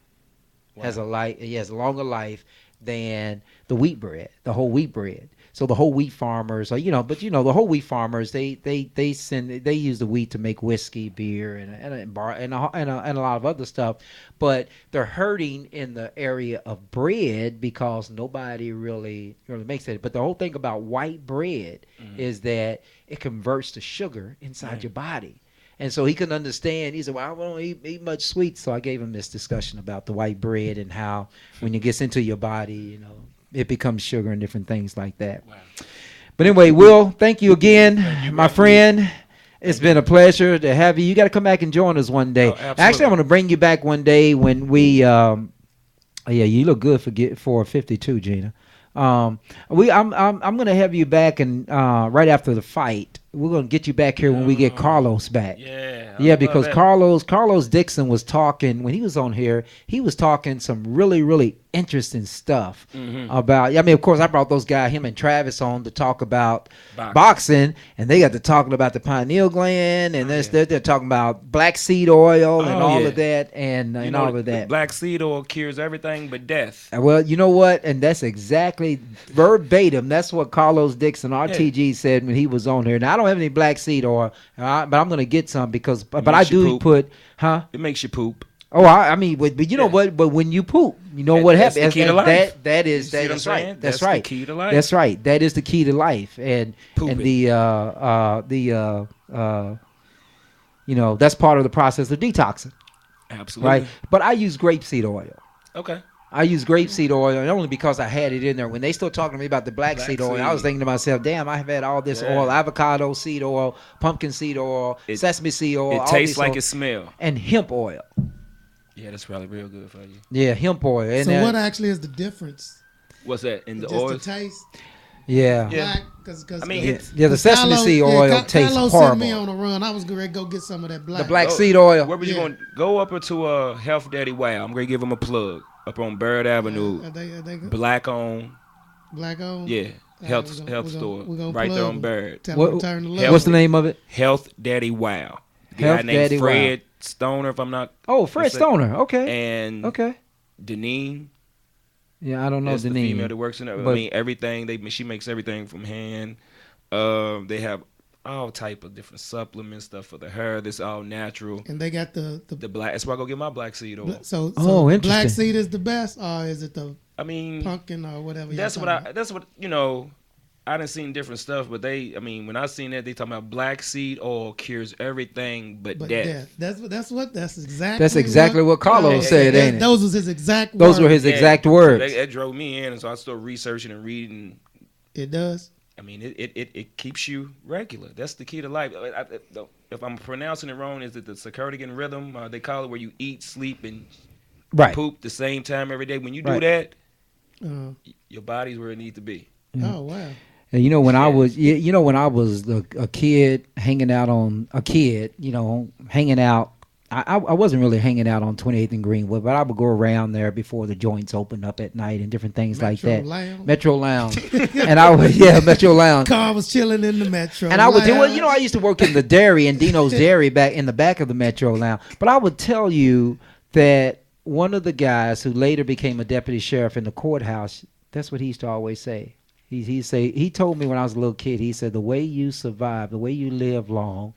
S1: has a longer life than the wheat bread, the whole wheat bread. So the whole wheat farmers are, the whole wheat farmers, they use the wheat to make whiskey, beer, and a lot of other stuff, but they're hurting in the area of bread because nobody really makes it. But the whole thing about white bread is that it converts to sugar inside your body. And so he couldn't understand. He said, well, I don't eat much sweet. So I gave him this discussion about the white bread and how when it gets into your body, it becomes sugar and different things like that.
S3: Wow.
S1: But anyway, Will, thank you again,
S3: you,
S1: my
S3: bro.
S1: friend. It's been a pleasure to have you. You got to come back and join us one day.
S3: Oh, absolutely.
S1: Actually, I'm going to bring you back one day when we. Yeah, you look good for 52, Gina. I'm going to have you back and right after the fight. We're going to get you back here when we get Carlos back.
S3: Yeah. I
S1: Yeah,
S3: love
S1: because
S3: that.
S1: Carlos Dixon was talking when he was on here. He was talking some really interesting stuff about. I mean, of course, I brought those guys, him and Travis, on to talk about boxing, and they got to talking about the pineal gland, and they're talking about black seed oil and all of that, and all of that.
S3: Black seed oil cures everything but death.
S1: Well, you know what? And that's exactly verbatim. That's what Carlos Dixon, RTG, said when he was on here. Now, I don't have any black seed oil, but I'm going to get some because, but I do put,
S3: It makes you poop.
S1: Oh, I mean, but you know what? But when you poop, you know what happens.
S3: That's the key to life.
S1: That's right. That's right.
S3: The key to life.
S1: That's right. That is the key to life, and
S3: Pooping.
S1: that's part of the process of detoxing.
S3: Absolutely.
S1: Right. But I use grapeseed oil.
S3: Okay.
S1: I use grapeseed oil, and only because I had it in there. When they still talking to me about the black seed oil, I was thinking to myself, damn, I have had all this oil: avocado seed oil, pumpkin seed oil, sesame seed oil.
S3: It tastes like it smells.
S1: And hemp oil.
S3: Yeah, that's probably real good for you.
S1: Yeah, hemp oil. And
S2: so what actually is the difference?
S3: What's that in the
S2: Just
S3: oil?
S2: the taste.
S1: Yeah.
S2: Black, cause
S3: I mean,
S1: the sesame seed oil tastes
S2: Carlos
S1: horrible.
S2: sent me on a run. I was going to go get some of that black.
S1: The black seed oil.
S3: Where was you going? Go up into Health Daddy Wow. I'm going to give him a plug up on Bird Avenue.
S2: Are they
S3: Black on.
S2: Black on.
S3: Yeah, health store right there on Bird.
S1: What's the name of it?
S3: Health Daddy Wow. The
S1: Health
S3: guy named
S1: Daddy
S3: Fred Stoner, if I'm not.
S1: Oh, Fred Stoner. Okay.
S3: And Deneen.
S1: Yeah, I don't know
S3: That's
S1: the
S3: the
S1: name.
S3: female that works in there. I mean, everything. She makes everything from hand. They have all type of different supplements, stuff for the hair. This all natural.
S2: And they got the
S3: black. That's why I go get my black seed oil.
S2: So
S1: interesting.
S2: Black seed is the best, or is it the
S3: I
S2: pumpkin or whatever?
S3: That's what I done seen different stuff, but when I seen that, they talking about black seed oil cures everything but death.
S2: That's
S1: exactly what Carlos said, ain't it?
S2: Those was his exact words.
S1: Those were his exact words.
S3: That drove me in, and so I started researching and reading.
S2: It does.
S3: I mean, it keeps you regular. That's the key to life. If I'm pronouncing it wrong, is it the circadian rhythm? They call it where you eat, sleep, and poop the same time every day. When you do that, your body's where it needs to be.
S2: Oh wow.
S1: And when I was a kid hanging out hanging out. I wasn't really hanging out on 28th and Greenwood, but I would go around there before the joints opened up at night and different things like that. Metro Lounge. And Metro Lounge.
S2: Car was chilling in the Metro.
S1: And I would I used to work in the dairy and Dino's Dairy back in the back of the Metro Lounge. But I would tell you that one of the guys who later became a deputy sheriff in the courthouse, that's what he used to always say. He told me when I was a little kid, he said, the way you survive, the way you live long,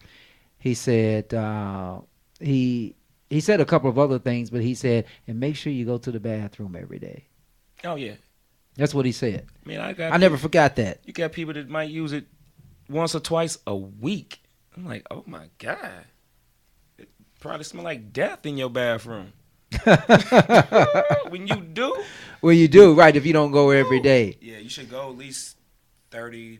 S1: he said, he said a couple of other things, but he said, and make sure you go to the bathroom every day.
S3: Oh, yeah.
S1: That's what he said.
S3: I
S1: never forgot that.
S3: You got people that might use it once or twice a week. I'm like, oh, my God. It probably smell like death in your bathroom. When you do?
S1: Well, you do, right, if you don't go every day.
S3: Yeah, you should go at least 30,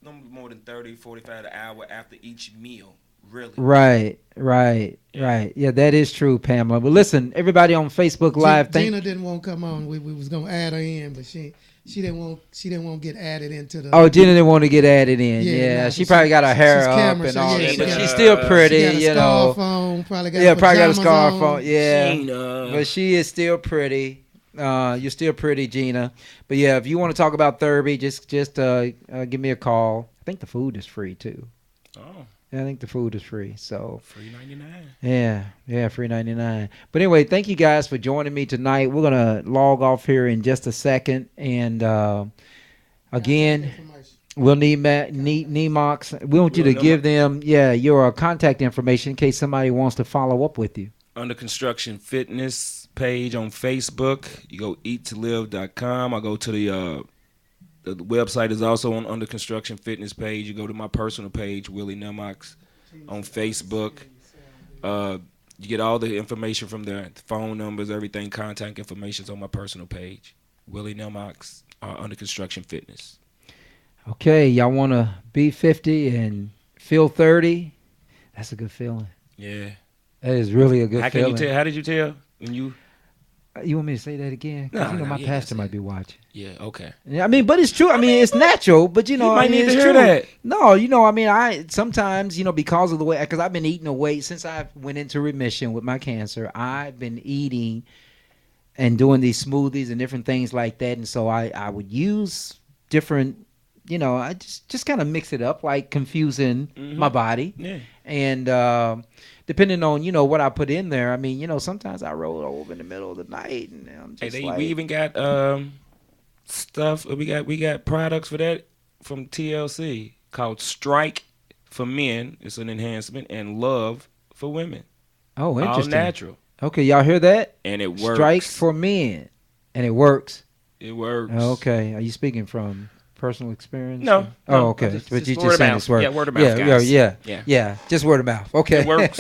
S3: no more than 30, 45 an hour after each meal, really.
S1: Right. Yeah, that is true, Pamela. But listen, everybody on Facebook Live,
S2: Gina didn't want to come on. We was going to add her in, but she didn't want to get added into the.
S1: Oh, Gina didn't want to get added in.
S2: Yeah,
S1: she probably got her hair up and all that, but she's still pretty,
S2: she got a scarf on, probably got
S1: probably got a scarf on. Yeah,
S3: Gina.
S1: But she is still pretty. You're still pretty, Gina. But yeah, if you want to talk about Thurby, just give me a call. I think the food is free too.
S3: Oh.
S1: Yeah, I think the food is free. So
S3: free 99.
S1: Yeah, free 99. But anyway, thank you guys for joining me tonight. We're gonna log off here in just a second, and again, we'll need Nemox. We want you to give them your contact information in case somebody wants to follow up with you.
S3: Under Construction Fitness page on Facebook. You go eattolive.com. I go to the website is also on Under Construction Fitness page. You go to my personal page, Willie Nemox, on Facebook. You get all the information from there, phone numbers, everything, contact information is on my personal page. Willie Nelmox Under Construction Fitness.
S1: Okay, y'all want to be 50 and feel 30? That's a good feeling.
S3: Yeah.
S1: That is really a good
S3: How can
S1: feeling.
S3: you tell? How did you tell when you?
S1: You want me to say that again? Because
S3: No,
S1: my
S3: you ain't
S1: pastor
S3: gotta
S1: might
S3: say
S1: be watching.
S3: Yeah. Okay.
S1: Yeah, I mean, but it's true. I mean, it's natural, but
S3: He
S1: I
S3: might
S1: mean,
S3: need to
S1: it's
S3: hear
S1: true.
S3: that.
S1: No, I mean, I sometimes, because of the way, because I've been eating away since I went into remission with my cancer. I've been eating and doing these smoothies and different things like that, and so I would use different, I just kind of mix it up, like confusing my body,
S3: Yeah.
S1: and depending on what I put in there. I mean, sometimes I roll over in the middle of the night, and I'm
S3: Hey,
S1: just
S3: we even got stuff. We got products for that from TLC called Strike for men. It's an enhancement, and Love for women.
S1: oh,
S3: All
S1: interesting.
S3: natural,
S1: Okay, y'all hear that?
S3: and it works.
S1: Strike for men, and it works.
S3: It works.
S1: Okay, are you speaking from personal experience?
S3: No.
S1: Oh, okay.
S3: Just
S1: But you
S3: word
S1: just
S3: of
S1: saying
S3: mouth.
S1: it's word.
S3: Yeah, word of mouth,
S1: Yeah,
S3: guys.
S1: yeah. Just word of mouth. Okay.
S3: It works.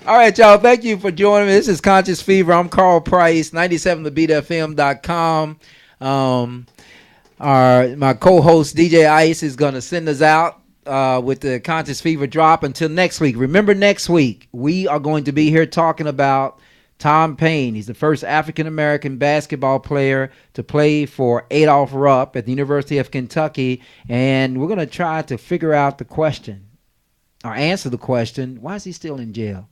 S1: All right, y'all. Thank you for joining me. This is Conscious Fever. I'm Carl Price, 97thebeatfm.com. My co-host DJ Ice is going to send us out with the Conscious Fever drop. Until next week. Remember, next week we are going to be here talking about Tom Paine. He's the first African-American basketball player to play for Adolph Rupp at the University of Kentucky. And we're going to try to figure out the question, or answer the question, why is he still in jail?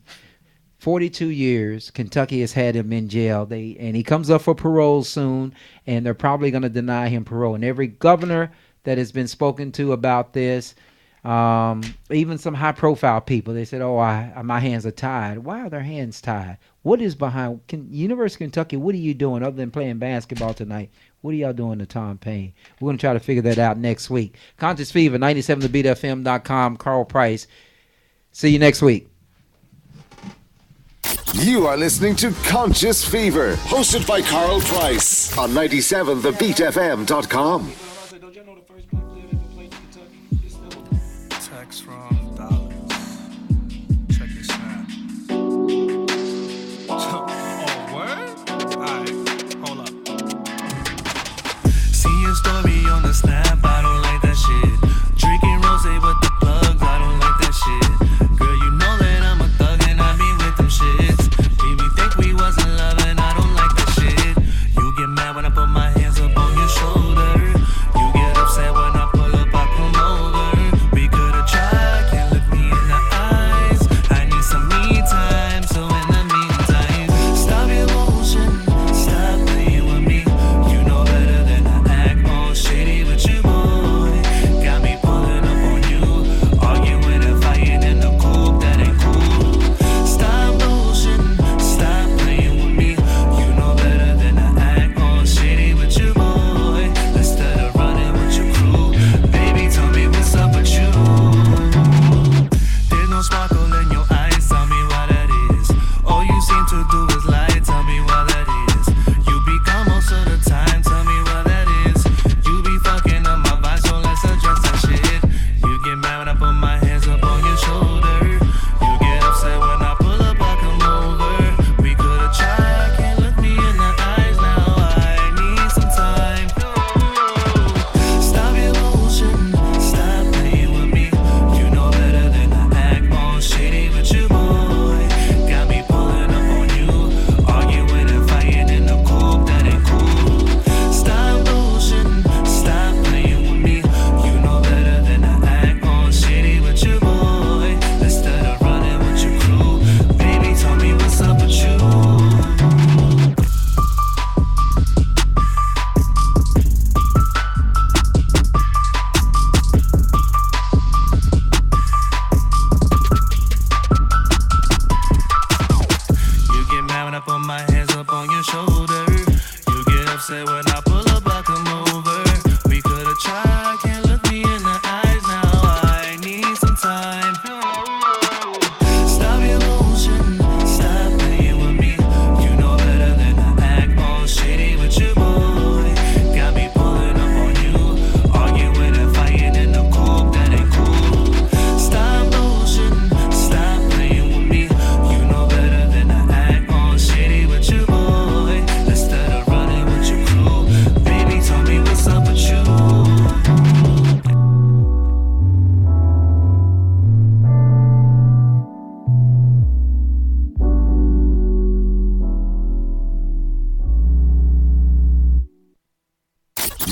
S1: 42 years, Kentucky has had him in jail. And he comes up for parole soon, and they're probably going to deny him parole. And every governor that has been spoken to about this, even some high-profile people, they said, my hands are tied. Why are their hands tied? What is behind University of Kentucky? What are you doing other than playing basketball tonight? What are y'all doing to Tom Paine? We're going to try to figure that out next week. Conscious Fever, 97thebeatfm.com, Carl Price. See you next week.
S4: You are listening to Conscious Fever, hosted by Carl Price on 97thebeatfm.com.
S3: Don't y'all know the first black player that ever played for Kentucky? It's still
S5: Text from dollars. Check your snap. Oh, word? Alright, hold up. See your story on the snap, I don't like that shit. Drinking rosé with the plugs, I don't like that shit. Girl, you know that I'm a thug and I be with them shits. Made me think we wasn't loving, I don't like that shit. You get mad when I put my hands up on your shoulder.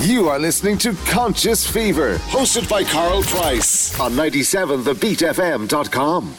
S4: You are listening to Conscious Fever, hosted by Carl Price on 97thebeatfm.com.